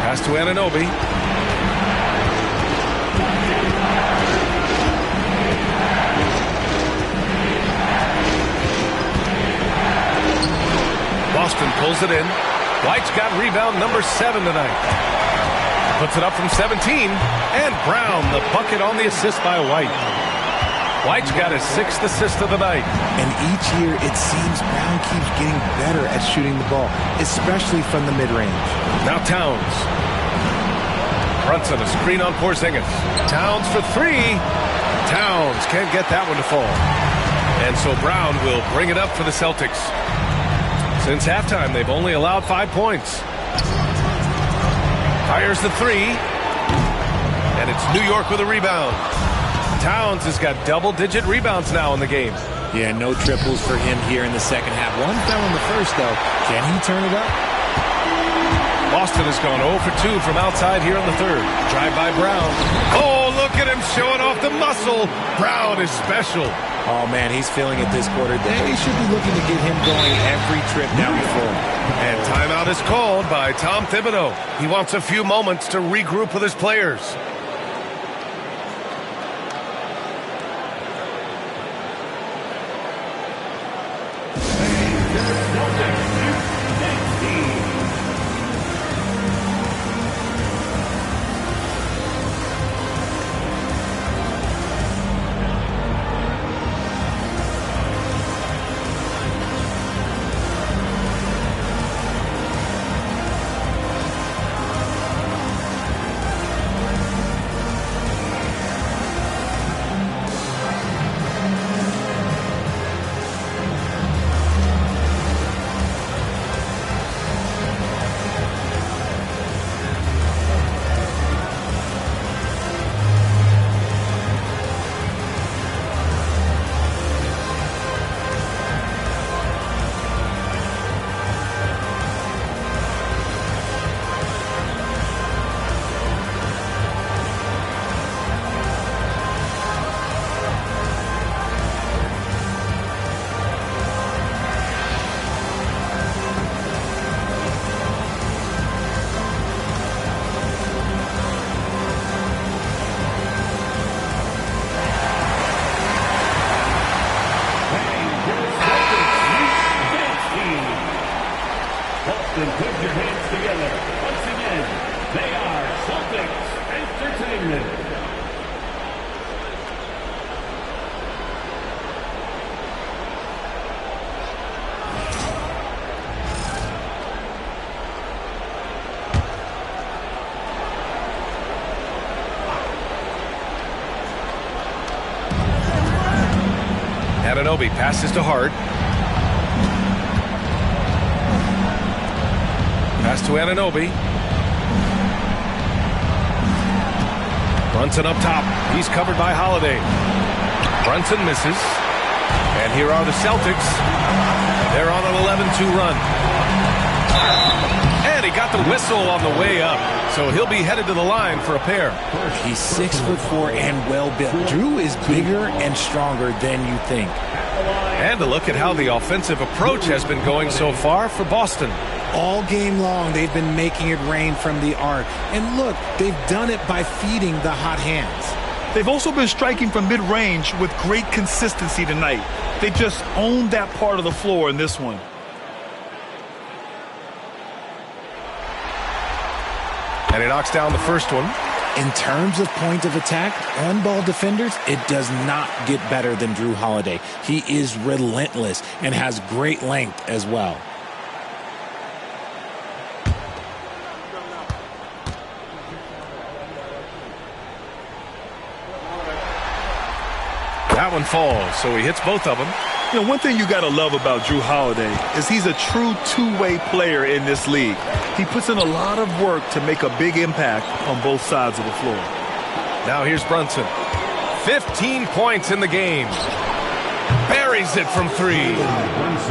Pass to Anunoby. Boston pulls it in. White's got rebound number 7 tonight. Puts it up from 17. And Brown, the bucket on the assist by White. White's got his 6th assist of the night. And each year, it seems Brown keeps getting better at shooting the ball, especially from the mid-range. Now Towns. Brunson, a screen on Porzingis. Towns for 3. Towns can't get that one to fall. And so Brown will bring it up for the Celtics. Since halftime, they've only allowed 5 points. Fires the 3. And it's New York with a rebound. Towns has got double-digit rebounds now in the game. Yeah, no triples for him here in the second half. One fell in the first, though. Can he turn it up? Boston has gone 0 for 2 from outside here in the third. Drive by Brown. Oh, look at him showing off the muscle. Brown is special. Oh, man, he's feeling it this quarter. They should be looking to get him going every trip down the floor. And timeout is called by Tom Thibodeau. He wants a few moments to regroup with his players. Boston, put your hands together. Once again, they are Celtics Entertainment. Anunoby passes to Hart. Pass to Anunoby. Brunson up top. He's covered by Holiday. Brunson misses. And here are the Celtics. They're on an 11-2 run. And he got the whistle on the way up. So he'll be headed to the line for a pair. He's 6'4" and well built. Drew is bigger and stronger than you think. And a look at how the offensive approach has been going so far for Boston. All game long, they've been making it rain from the arc. And look, they've done it by feeding the hot hands. They've also been striking from mid-range with great consistency tonight. They just owned that part of the floor in this one. And he knocks down the first one. In terms of point of attack, on-ball defenders, it does not get better than Drew Holiday. He is relentless and has great length as well. That one falls, so he hits both of them. You know, one thing you got to love about Drew Holiday is he's a true two-way player in this league. He puts in a lot of work to make a big impact on both sides of the floor. Now here's Brunson. 15 points in the game. Buries it from three.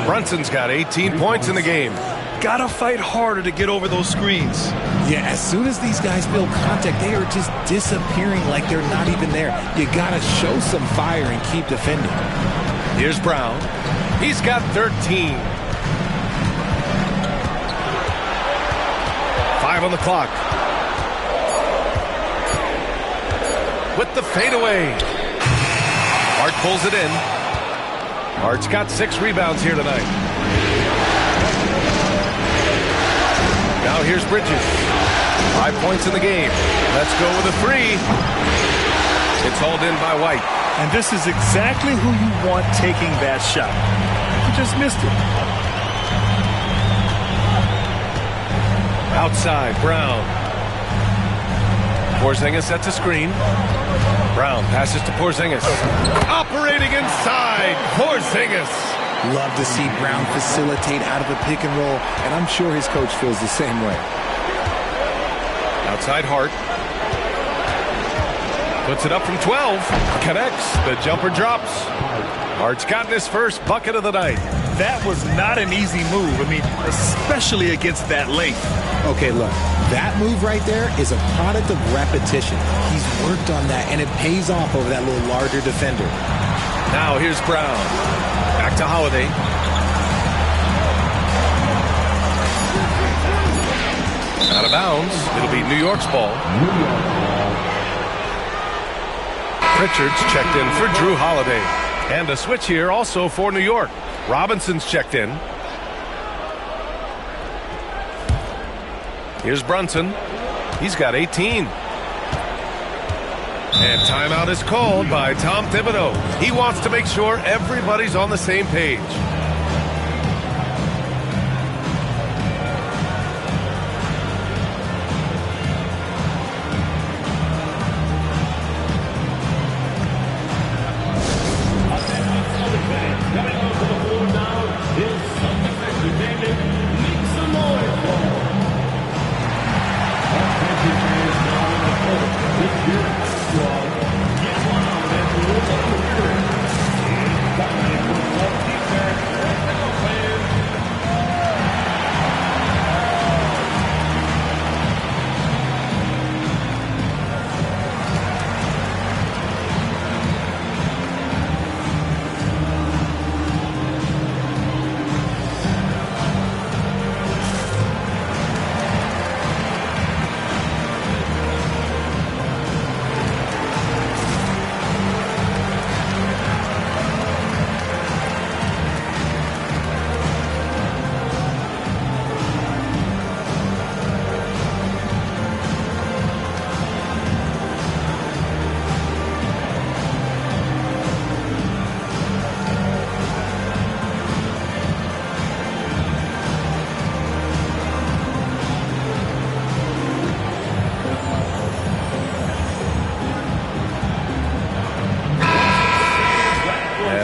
Brunson's got 18 points in the game. Gotta fight harder to get over those screens. Yeah, as soon as these guys feel contact, they are just disappearing like they're not even there. You gotta show some fire and keep defending. Here's Brown. He's got 13. 5 on the clock. With the fadeaway. Hart pulls it in. Hart's got 6 rebounds here tonight. Now here's Bridges. 5 points in the game. Let's go with a 3. It's hauled in by White. And this is exactly who you want taking that shot. You just missed it. Outside, Brown. Porzingis sets a screen. Brown passes to Porzingis. Operating inside, Porzingis. Love to see Brown facilitate out of a pick and roll, and I'm sure his coach feels the same way. Outside Hart. Puts it up from 12. Connects. The jumper drops. Hart's gotten his first bucket of the night. That was not an easy move. I mean, especially against that length. Okay, look. That move right there is a product of repetition. He's worked on that, and it pays off over that little larger defender. Now here's Brown. Back to Holiday. Out of bounds. It'll be New York's ball. Pritchard's checked in for Drew Holiday. And a switch here also for New York. Robinson's checked in. Here's Brunson. He's got 18. And timeout is called by Tom Thibodeau. He wants to make sure everybody's on the same page.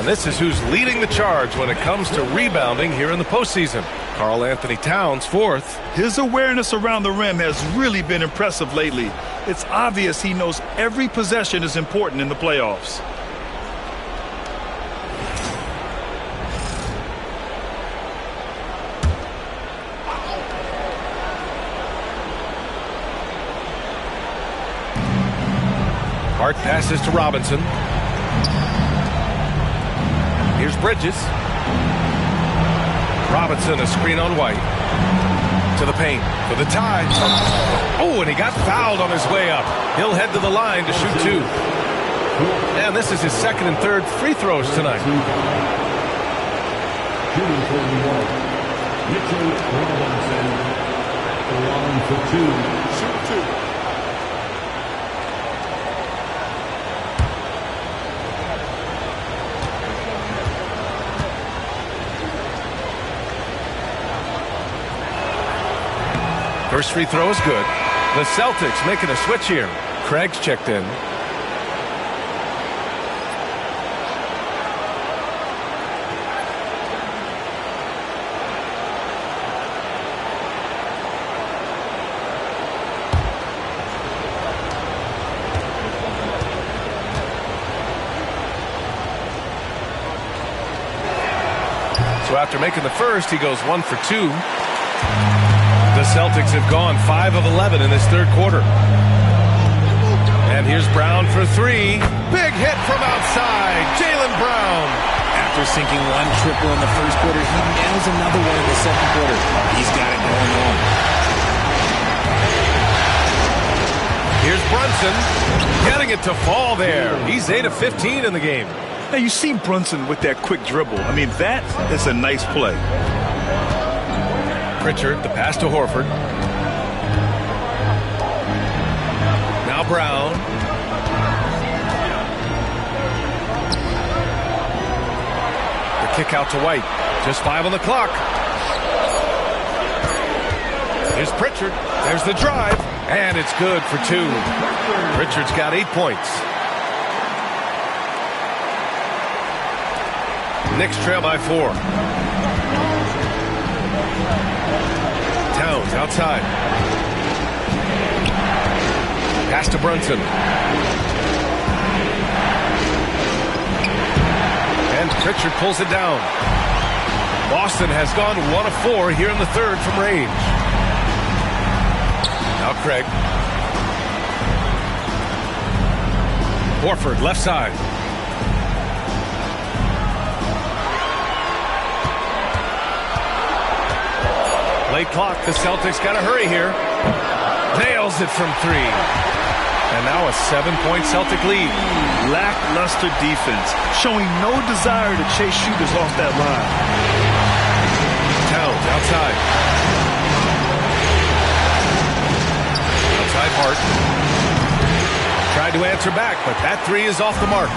this is who's leading the charge when it comes to rebounding here in the postseason. Karl-Anthony Towns, fourth. His awareness around the rim has really been impressive lately. It's obvious he knows every possession is important in the playoffs. Hart passes to Robinson. Here's Bridges. Robinson, a screen on White. To the paint for the tie. Oh, and he got fouled on his way up. He'll head to the line to shoot two. And this is his second and third free throws tonight. Shooting 41. Mitchell Robinson at the line for two. Shoot two. First free throw is good. The Celtics making a switch here. Craig's checked in. So after making the first, he goes 1 for 2. The Celtics have gone 5 of 11 in this third quarter. And here's Brown for three. Big hit from outside. Jaylen Brown. After sinking one triple in the first quarter, he nails another one in the second quarter. He's got it going on. Here's Brunson. Getting it to fall there. He's 8 of 15 in the game. Now, you see Brunson with that quick dribble. I mean, that is a nice play. Pritchard, the pass to Horford. Now Brown. The kick out to White. Just 5 on the clock. Here's Pritchard. There's the drive. And it's good for 2. Pritchard's got 8 points. Knicks trail by 4. Towns outside. Pass to Brunson. And Pritchard pulls it down. Boston has gone 1 of 4 here in the third from range. Now Craig. Horford left side. Late clock, the Celtics got to hurry here. Nails it from 3. And now a 7-point Celtic lead. Lackluster defense, showing no desire to chase shooters off that line. Towns outside. Outside Hart. Tried to answer back, but that 3 is off the mark.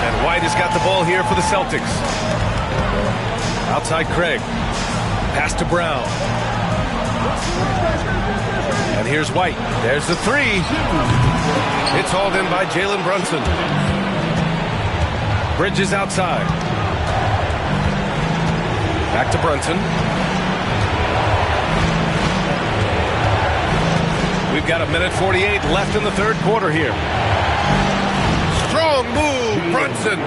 And White has got the ball here for the Celtics. Outside Craig. Pass to Brown. And here's White. There's the 3. It's hauled in by Jalen Brunson. Bridges outside. Back to Brunson. We've got 1:48 left in the third quarter here. Strong move, Brunson.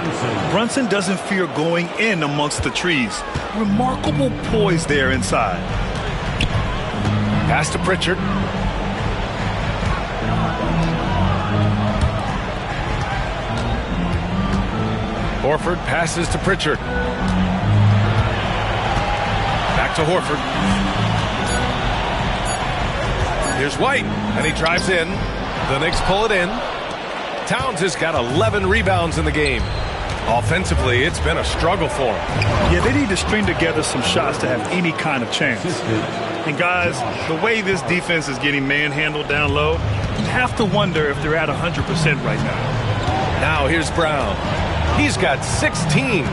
Brunson doesn't fear going in amongst the trees. Remarkable poise there inside. Pass to Pritchard. Horford passes to Pritchard. Back to Horford. Here's White, and he drives in. The Knicks pull it in. Towns has got 11 rebounds in the game. Offensively, it's been a struggle for him. Yeah, they need to string together some shots to have any kind of chance. And guys, the way this defense is getting manhandled down low, you have to wonder if they're at 100% right now. Now here's Brown. He's got 16.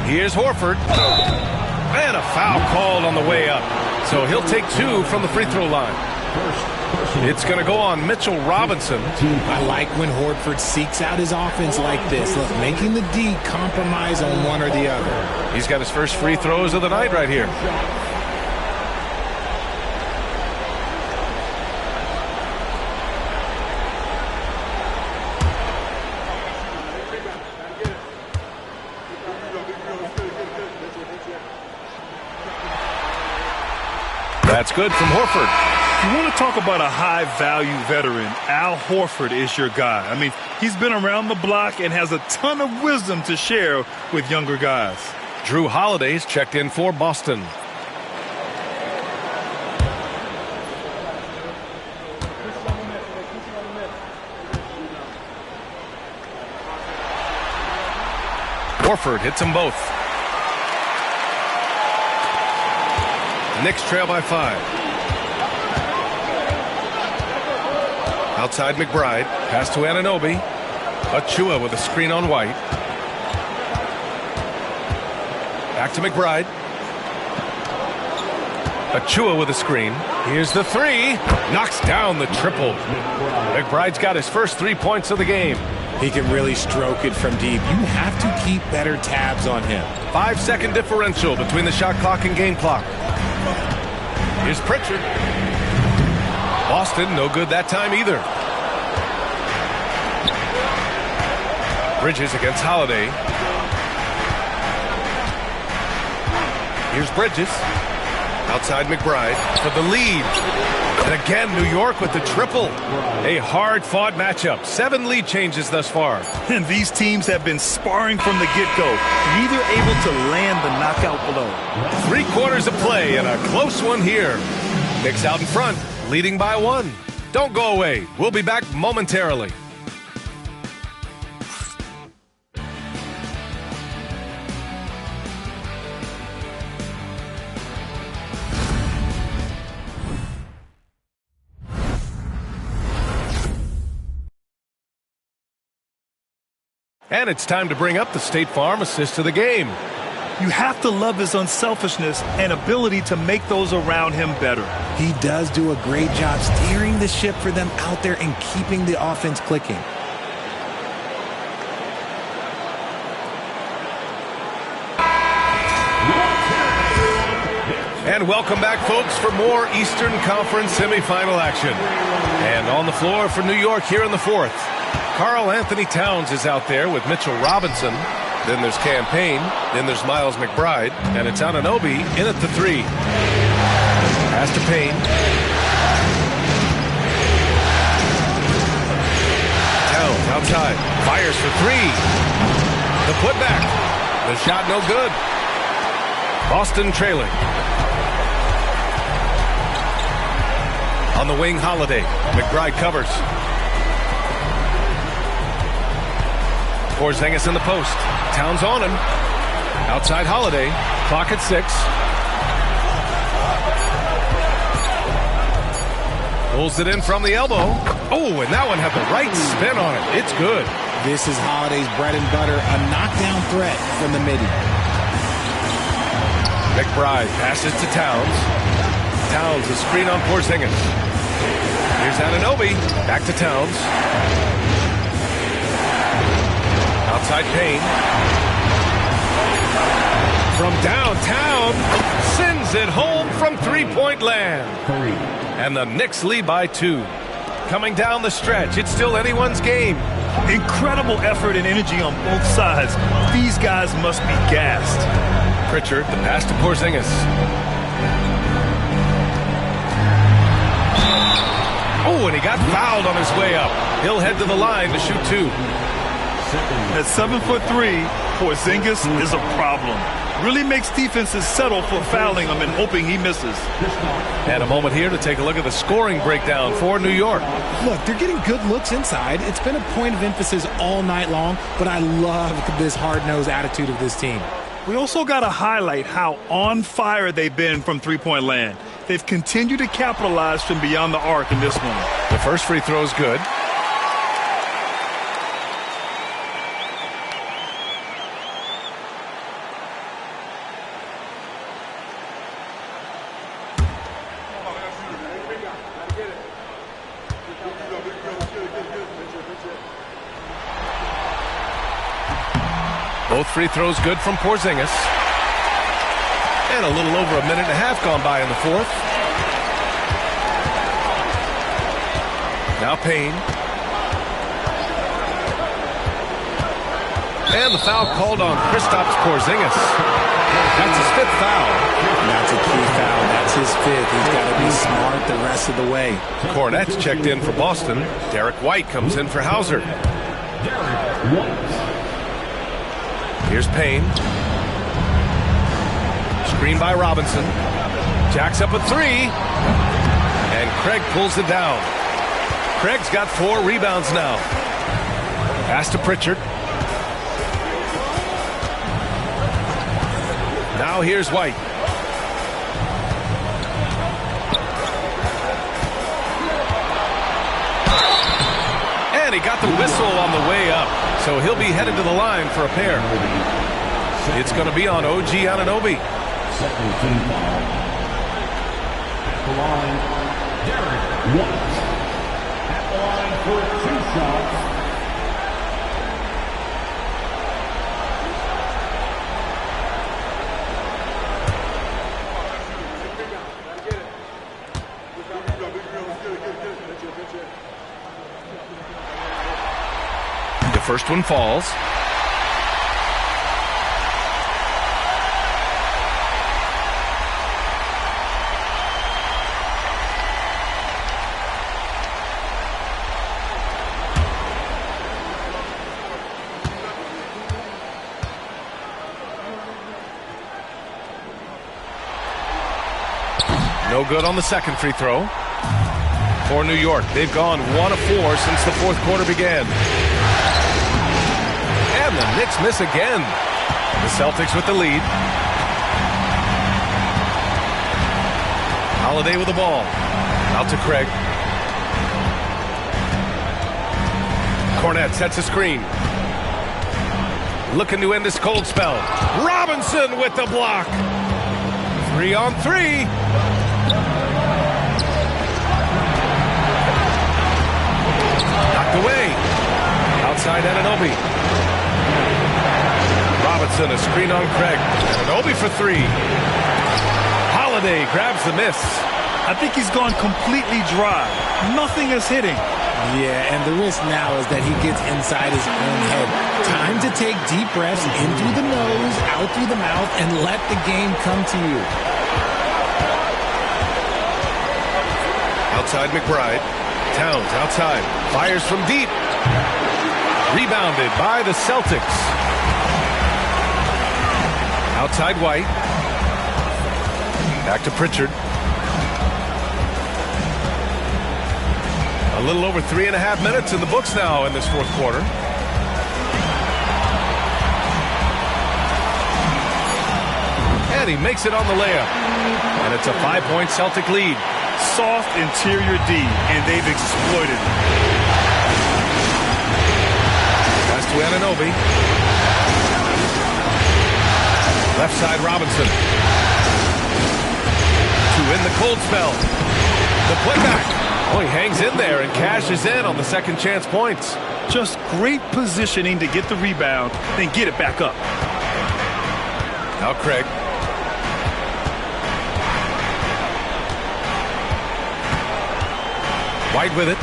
Here's Horford. And a foul called on the way up. So he'll take 2 from the free throw line. It's going to go on Mitchell Robinson. I like when Horford seeks out his offense like this. Look, making the D compromise on one or the other. He's got his first free throws of the night right here. That's good from Horford. You want to talk about a high-value veteran, Al Horford is your guy. I mean, he's been around the block and has a ton of wisdom to share with younger guys. Drew Holiday's checked in for Boston. Horford hits them both. Knicks trail by 5. Outside McBride. Pass to Anunoby. Achua with a screen on White. Back to McBride. Achua with a screen. Here's the three. Knocks down the triple. McBride's got his first 3 points of the game. He can really stroke it from deep. You have to keep better tabs on him. 5-second differential between the shot clock and game clock. Here's Pritchard. Boston, no good that time either. Bridges against Holiday. Here's Bridges. Outside McBride for the lead. And again, New York with the triple. A hard-fought matchup. 7 lead changes thus far. And these teams have been sparring from the get-go. Neither able to land the knockout blow. 3 quarters of play and a close one here. Knicks out in front, leading by 1. Don't go away. We'll be back momentarily. And it's time to bring up the State Farm assist of the game. You have to love his unselfishness and ability to make those around him better. He does do a great job steering the ship for them out there and keeping the offense clicking. And welcome back, folks, for more Eastern Conference semifinal action. And on the floor for New York here in the 4th. Karl Anthony Towns is out there with Mitchell Robinson. Then there's Cam Payne. Then there's Miles McBride. And it's Anunoby in at the 3. Pass to Payne. Towns outside. Fires for 3. The putback. The shot no good. Boston trailing. On the wing, Holiday. McBride covers. Porzingis in the post. Towns on him. Outside Holiday. Clock at 6. Pulls it in from the elbow. Oh, and that one had the right spin on it. It's good. This is Holiday's bread and butter. A knockdown threat from the midi. McBride passes to Towns. Towns, a screen on Porzingis. Here's Anunoby. Back to Towns. Outside Payne. From downtown. Sends it home from 3-point land. And the Knicks lead by 2. Coming down the stretch, it's still anyone's game. Incredible effort and energy on both sides. These guys must be gassed. Pritchard, the pass to Porzingis. Oh, and he got fouled on his way up. He'll head to the line to shoot 2. At 7'3", Porzingis is a problem. Really makes defenses settle for fouling him and hoping he misses. And a moment here to take a look at the scoring breakdown for New York. Look, they're getting good looks inside. It's been a point of emphasis all night long, but I love this hard-nosed attitude of this team. We also got to highlight how on fire they've been from three-point land. They've continued to capitalize from beyond the arc in this one. The first free throw is good. Both free throws good from Porzingis. And a little over a minute and a half gone by in the fourth. Now Payne. And the foul called on Kristaps Porzingis. That's his fifth foul. That's a key foul. That's his fifth. He's got to be smart the rest of the way. Cornette's checked in for Boston. Derek White comes in for Hauser. Here's Payne. Screen by Robinson. Jacks up a three. And Craig pulls it down. Craig's got 4 rebounds now. Pass to Pritchard. Now here's White. And he got the whistle on the way up. So he'll be headed to the line for a pair. It's going to be on OG Anunoby. Second team foul. At the line, Derek White. At the line for 2 shots. The first one falls. No good on the second free throw. For New York, they've gone 1 of 4 since the fourth quarter began. And the Knicks miss again. The Celtics with the lead. Holiday with the ball. Out to Craig. Cornette sets a screen. Looking to end this cold spell. Robinson with the block. 3 on 3. Knocked away. Outside Anunoby. Robinson, a screen on Craig. Anunoby for 3. Holiday grabs the miss. I think he's gone completely dry. Nothing is hitting. Yeah, and the risk now is that he gets inside his own head. Time to take deep breaths in through the nose, out through the mouth, and let the game come to you. Outside McBride. Towns outside. Fires from deep. Rebounded by the Celtics. Outside White. Back to Pritchard. A little over 3.5 minutes in the books now in this fourth quarter. And he makes it on the layup. And it's a 5-point Celtic lead. Soft interior D, and they've exploited it. Pass to Anunoby. Left side Robinson. To end the cold spell. The putback. Oh, he hangs in there and cashes in on the second chance points. Just great positioning to get the rebound, then get it back up. Now Craig. White with it.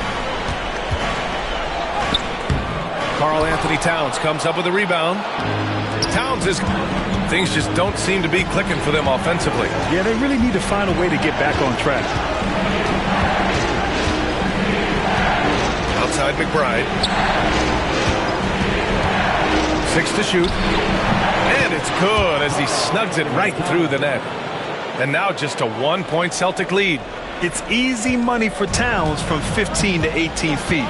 Karl Anthony Towns comes up with a rebound. Towns is... Things just don't seem to be clicking for them offensively. Yeah, they really need to find a way to get back on track. Outside McBride. 6 to shoot. And it's good as he snugs it right through the net. And now just a 1-point Celtic lead. It's easy money for Towns from 15 to 18 feet.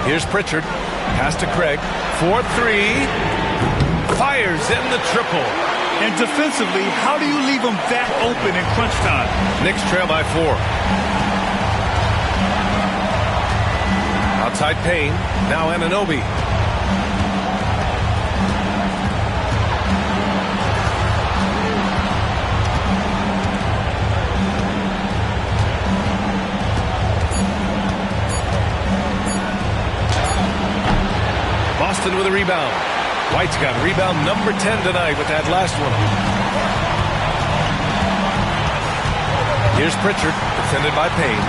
Here's Pritchard. Pass to Craig. 4-3. Fires in the triple. And defensively, how do you leave them that open in crunch time? Knicks trail by 4. Outside Payne. Now Anunoby. rebound. White's got rebound number 10 tonight with that last one. Here's Pritchard, defended by Payne.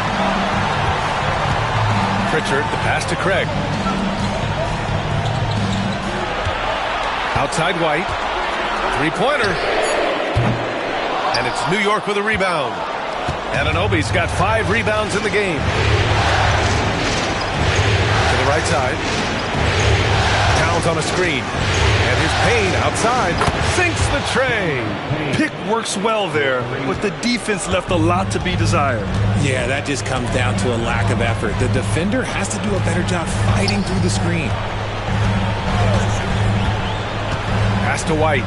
Pritchard, the pass to Craig. Outside White. Three-pointer. And it's New York with a rebound. Anunoby's got 5 rebounds in the game. To the right side. Towns on a screen. And here's Payne outside. Sinks the tray. Pick works well there, but the defense left a lot to be desired. Yeah, that just comes down to a lack of effort. The defender has to do a better job fighting through the screen. Pass to White.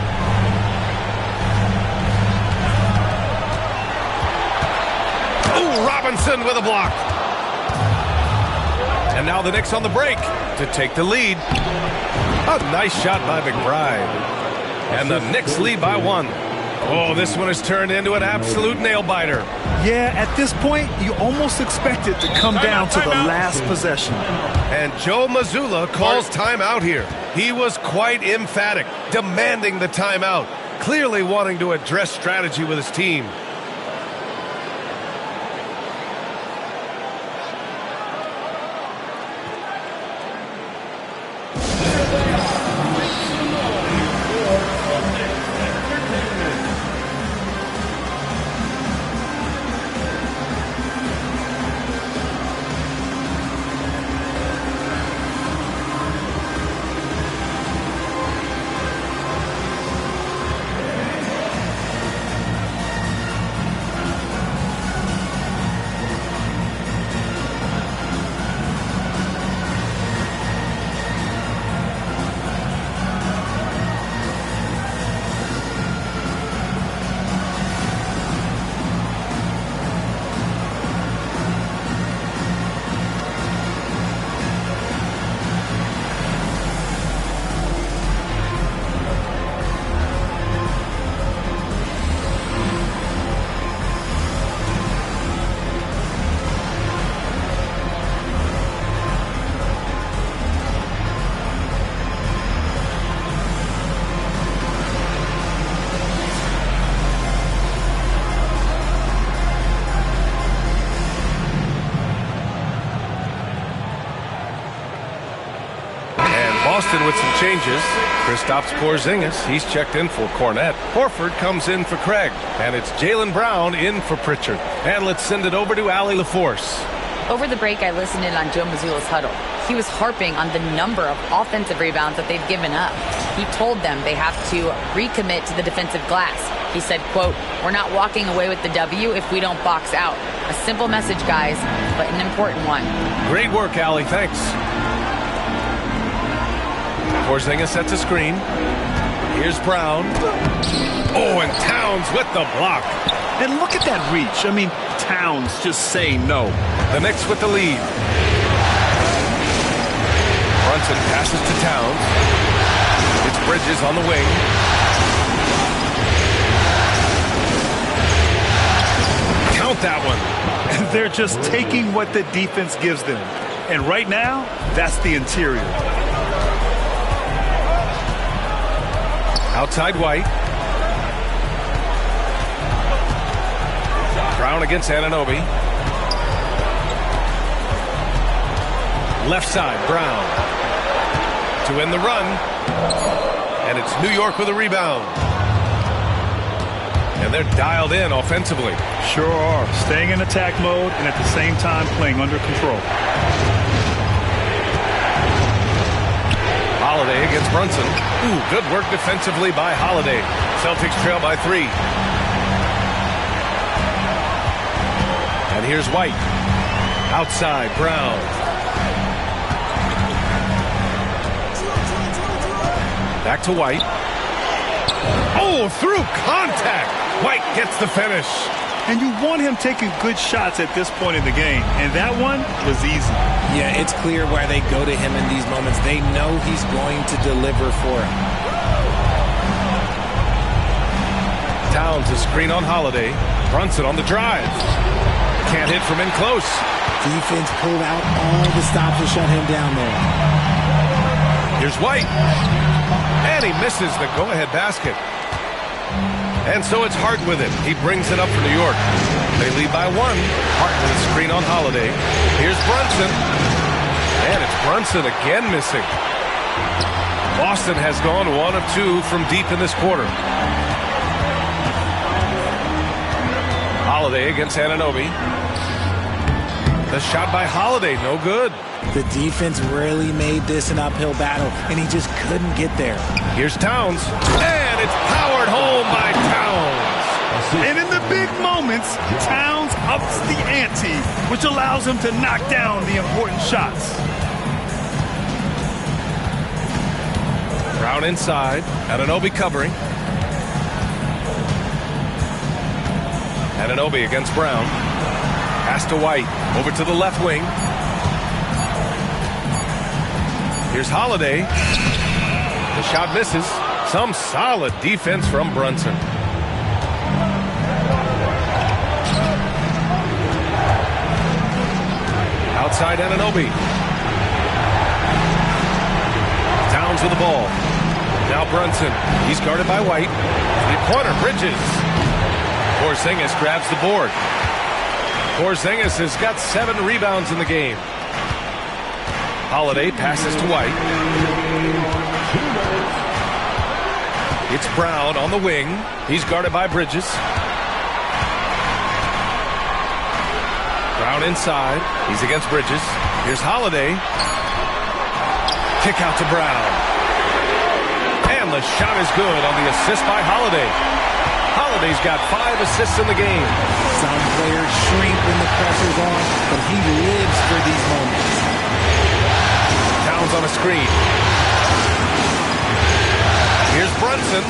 Oh, Robinson with a block. And now the Knicks on the break to take the lead. A nice shot by McBride. And the Knicks lead by 1. Oh, this one has turned into an absolute nail-biter. Yeah, at this point, you almost expect it to come down to the last possession. And Joe Mazzulla calls timeout here. He was quite emphatic, demanding the timeout, clearly wanting to address strategy with his team. Boston with some changes. Kristaps Porzingis, he's checked in for Cornette. Horford comes in for Craig. And it's Jaylen Brown in for Pritchard. And let's send it over to Allie LaForce. Over the break, I listened in on Joe Mazzulla's huddle. He was harping on the number of offensive rebounds that they've given up. He told them they have to recommit to the defensive glass. He said, quote, "We're not walking away with the W if we don't box out." A simple message, guys, but an important one. Great work, Allie. Thanks. Porzingis sets a screen. Here's Brown. Oh, and Towns with the block. And look at that reach. I mean, Towns just say no. The Knicks with the lead. Brunson passes to Towns. It's Bridges on the wing. Count that one. And they're just taking what the defense gives them. And right now, that's the interior. Outside White. Brown against Anunoby. Left side, Brown. To end the run. And it's New York with a rebound. And they're dialed in offensively. Sure are. Staying in attack mode and at the same time playing under control. Holiday against Brunson. Ooh, good work defensively by Holiday. Celtics trail by 3. And here's White. Outside, Brown. Back to White. Oh, through contact. White gets the finish. And you want him taking good shots at this point in the game. And that one was easy. Yeah, it's clear why they go to him in these moments. They know he's going to deliver for him. Towns a screen on Holiday. Brunson on the drive. Can't hit from in close. Defense pulled out all the stops to shut him down there. Here's White. And he misses the go-ahead basket. And so it's Hart with it. He brings it up for New York. They lead by 1. Hart with a screen on Holiday. Here's Brunson. And it's Brunson again missing. Boston has gone 1 of 2 from deep in this quarter. Holiday against Anunoby. The shot by Holiday, no good. The defense really made this an uphill battle, and he just couldn't get there. Here's Towns. And it's powered home by Towns. And in the big moments, Towns ups the ante, which allows him to knock down the important shots. Brown inside. Anunoby covering. Anunoby against Brown. Pass to White. Over to the left wing. Here's Holiday. The shot misses. Some solid defense from Brunson. Outside Anunoby. Towns with the ball. Now Brunson. He's guarded by White. Three-pointer, Bridges. Porzingis grabs the board. Porzingis has got 7 rebounds in the game. Holiday passes to White. It's Brown on the wing. He's guarded by Bridges. Brown inside. He's against Bridges. Here's Holiday. Kick out to Brown. And the shot is good on the assist by Holiday. Holiday's got 5 assists in the game. Some players shrink when the pressure's on, but he lives for these moments. Towns on a screen. Here's Brunson.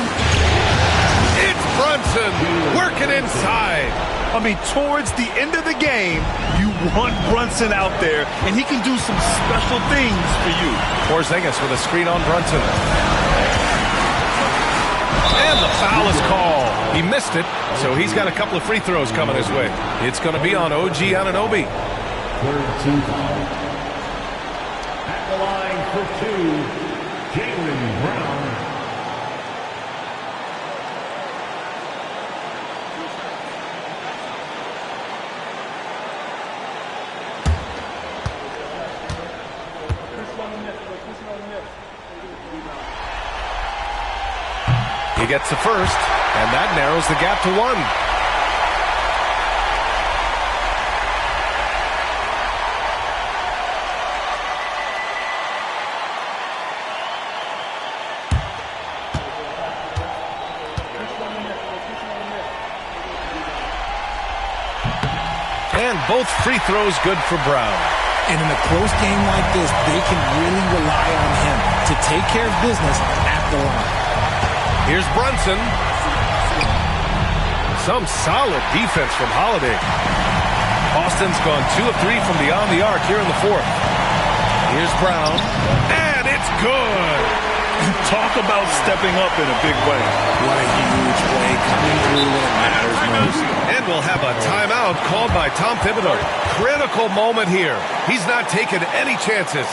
It's Brunson working inside. I mean, towards the end of the game, you want Brunson out there, and he can do some special things for you. Porzingis with a screen on Brunson. And the foul is called. He missed it, so he's got a couple of free throws coming his way. It's going to be on OG Anunoby. Third team foul. At the line for 2, Jaylen Brown. He gets the first, and that narrows the gap to 1. And both free throws good for Brown. And in a close game like this, they can really rely on him to take care of business at the line. Here's Brunson. Some solid defense from Holiday. Boston's gone 2 of 3 from beyond the arc here in the 4th. Here's Brown. And it's good. Talk about stepping up in a big way. What a huge play coming through when it matters most. And we'll have a timeout called by Tom Thibodeau. Critical moment here. He's not taking any chances.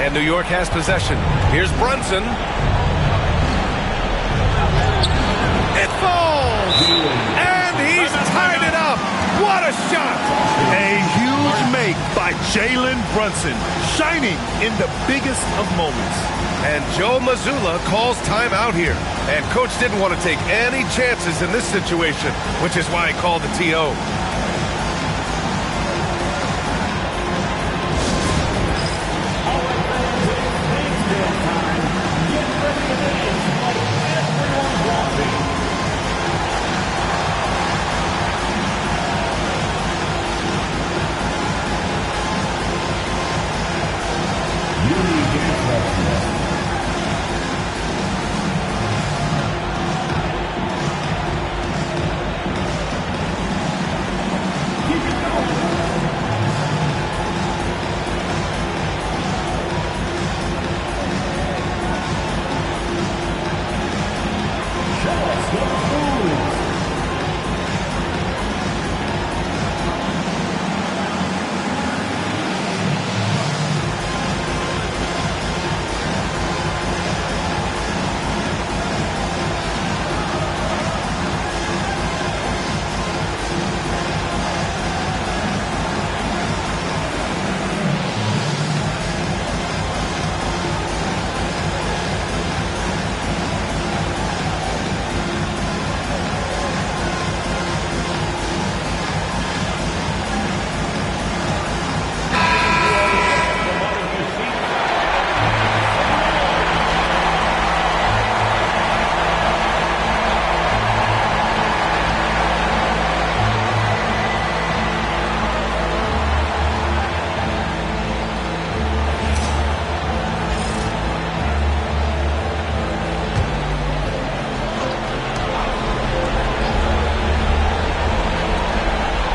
And New York has possession. Here's Brunson. It falls! And he's tied it up! What a shot! A huge make by Jalen Brunson, shining in the biggest of moments. And Joe Mazzulla calls timeout here. And coach didn't want to take any chances in this situation, which is why he called the TO.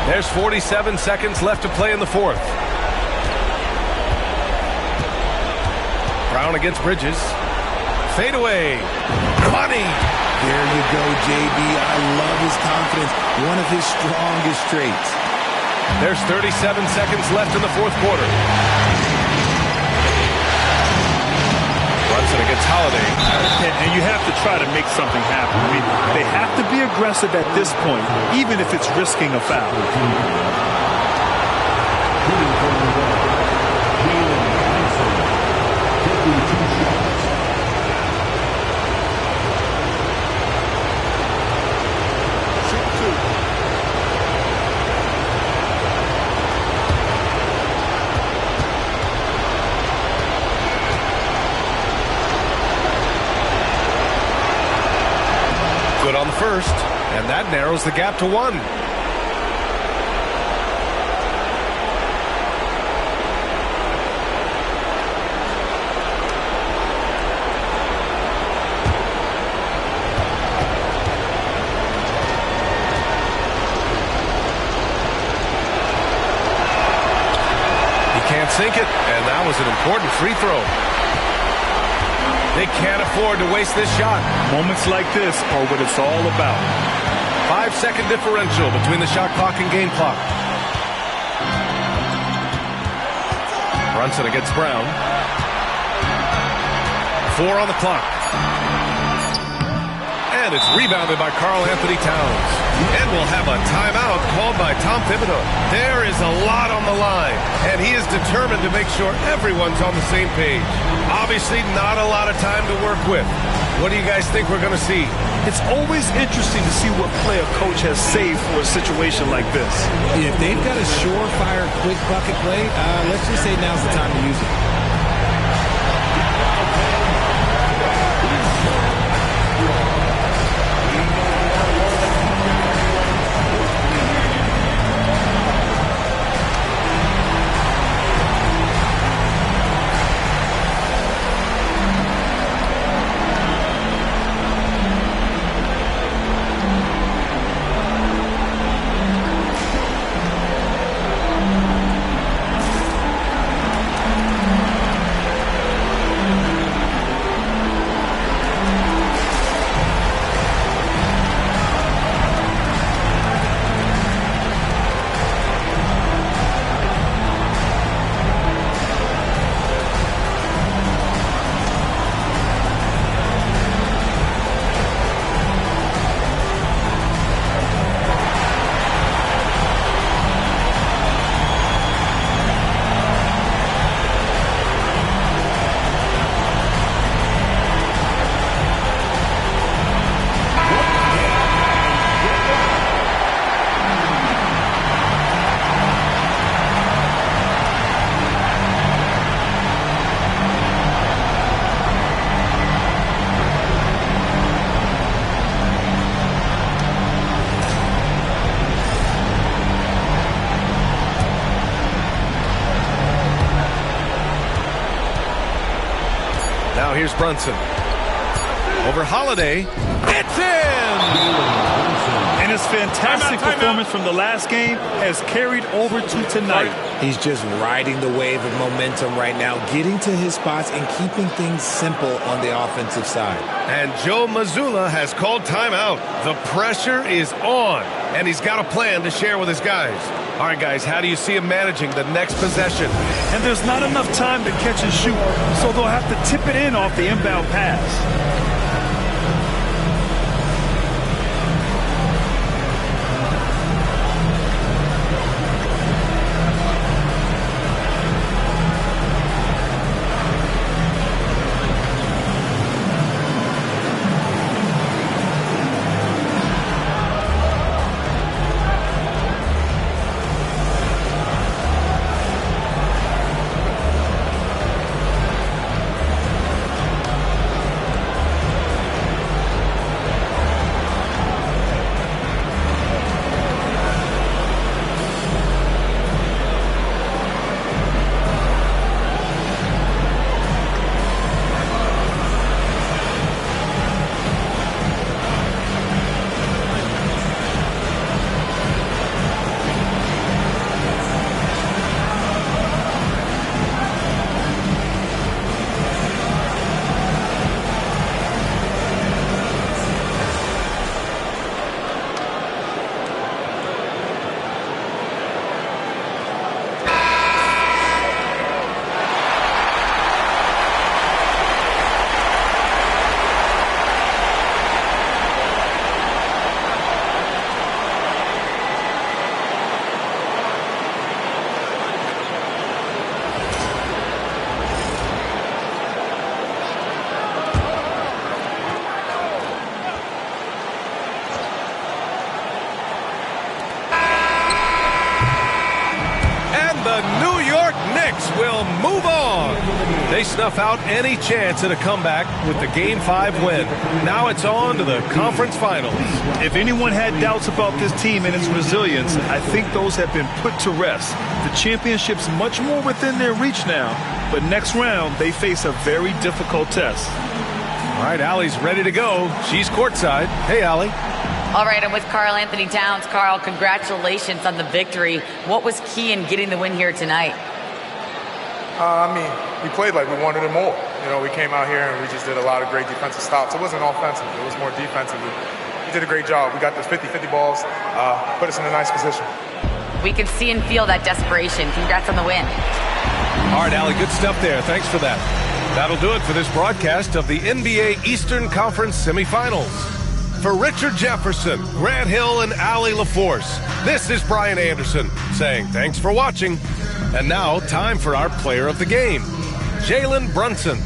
There's 47 seconds left to play in the fourth. Brown against Bridges. Fade away. Money. There you go, JB. I love his confidence. One of his strongest traits. There's 37 seconds left in the fourth quarter. Brunson against Holiday. And you have to try to make something happen. I mean, they have to be aggressive at this point, even if it's risking a foul. Good on the first, and that narrows the gap to one. He can't sink it, and that was an important free throw. They can't afford to waste this shot. Moments like this are what it's all about. 5-second differential between the shot clock and game clock. Brunson against Brown. 4 on the clock. And it's rebounded by Karl-Anthony Towns. And we'll have a timeout called by Tom Thibodeau. There is a lot on the line, and he is determined to make sure everyone's on the same page. Obviously, not a lot of time to work with. What do you guys think we're going to see? It's always interesting to see what play a coach has saved for a situation like this. If they've got a surefire, quick bucket play, let's just say now's the time to use it. here's Brunson. Over Holiday. It's in! And his fantastic performance from the last game has carried over to tonight. He's just riding the wave of momentum right now, getting to his spots and keeping things simple on the offensive side. And Joe Mazzulla has called timeout. The pressure is on, and he's got a plan to share with his guys. All right, guys, how do you see him managing the next possession? And there's not enough time to catch and shoot, so they'll have to tip it in off the inbound pass. The New York Knicks will move on. They snuff out any chance at a comeback with the Game 5 win. Now it's on to the conference finals. If anyone had doubts about this team and its resilience, I think those have been put to rest. The championship's much more within their reach now, but next round they face a very difficult test. All right, Allie's ready to go. She's courtside. Hey, Allie. All right, I'm with Karl Anthony Towns. Karl, congratulations on the victory. What was key in getting the win here tonight? We played like we wanted it more. You know, we came out here and we just did a lot of great defensive stops. It wasn't offensive. It was more defensively. We did a great job. We got those 50-50 balls, put us in a nice position. We can see and feel that desperation. Congrats on the win. All right, Allie, good stuff there. Thanks for that. That'll do it for this broadcast of the NBA Eastern Conference semifinals. For Richard Jefferson, Grant Hill, and Allie LaForce, this is Brian Anderson saying thanks for watching. And now, time for our player of the game, Jalen Brunson.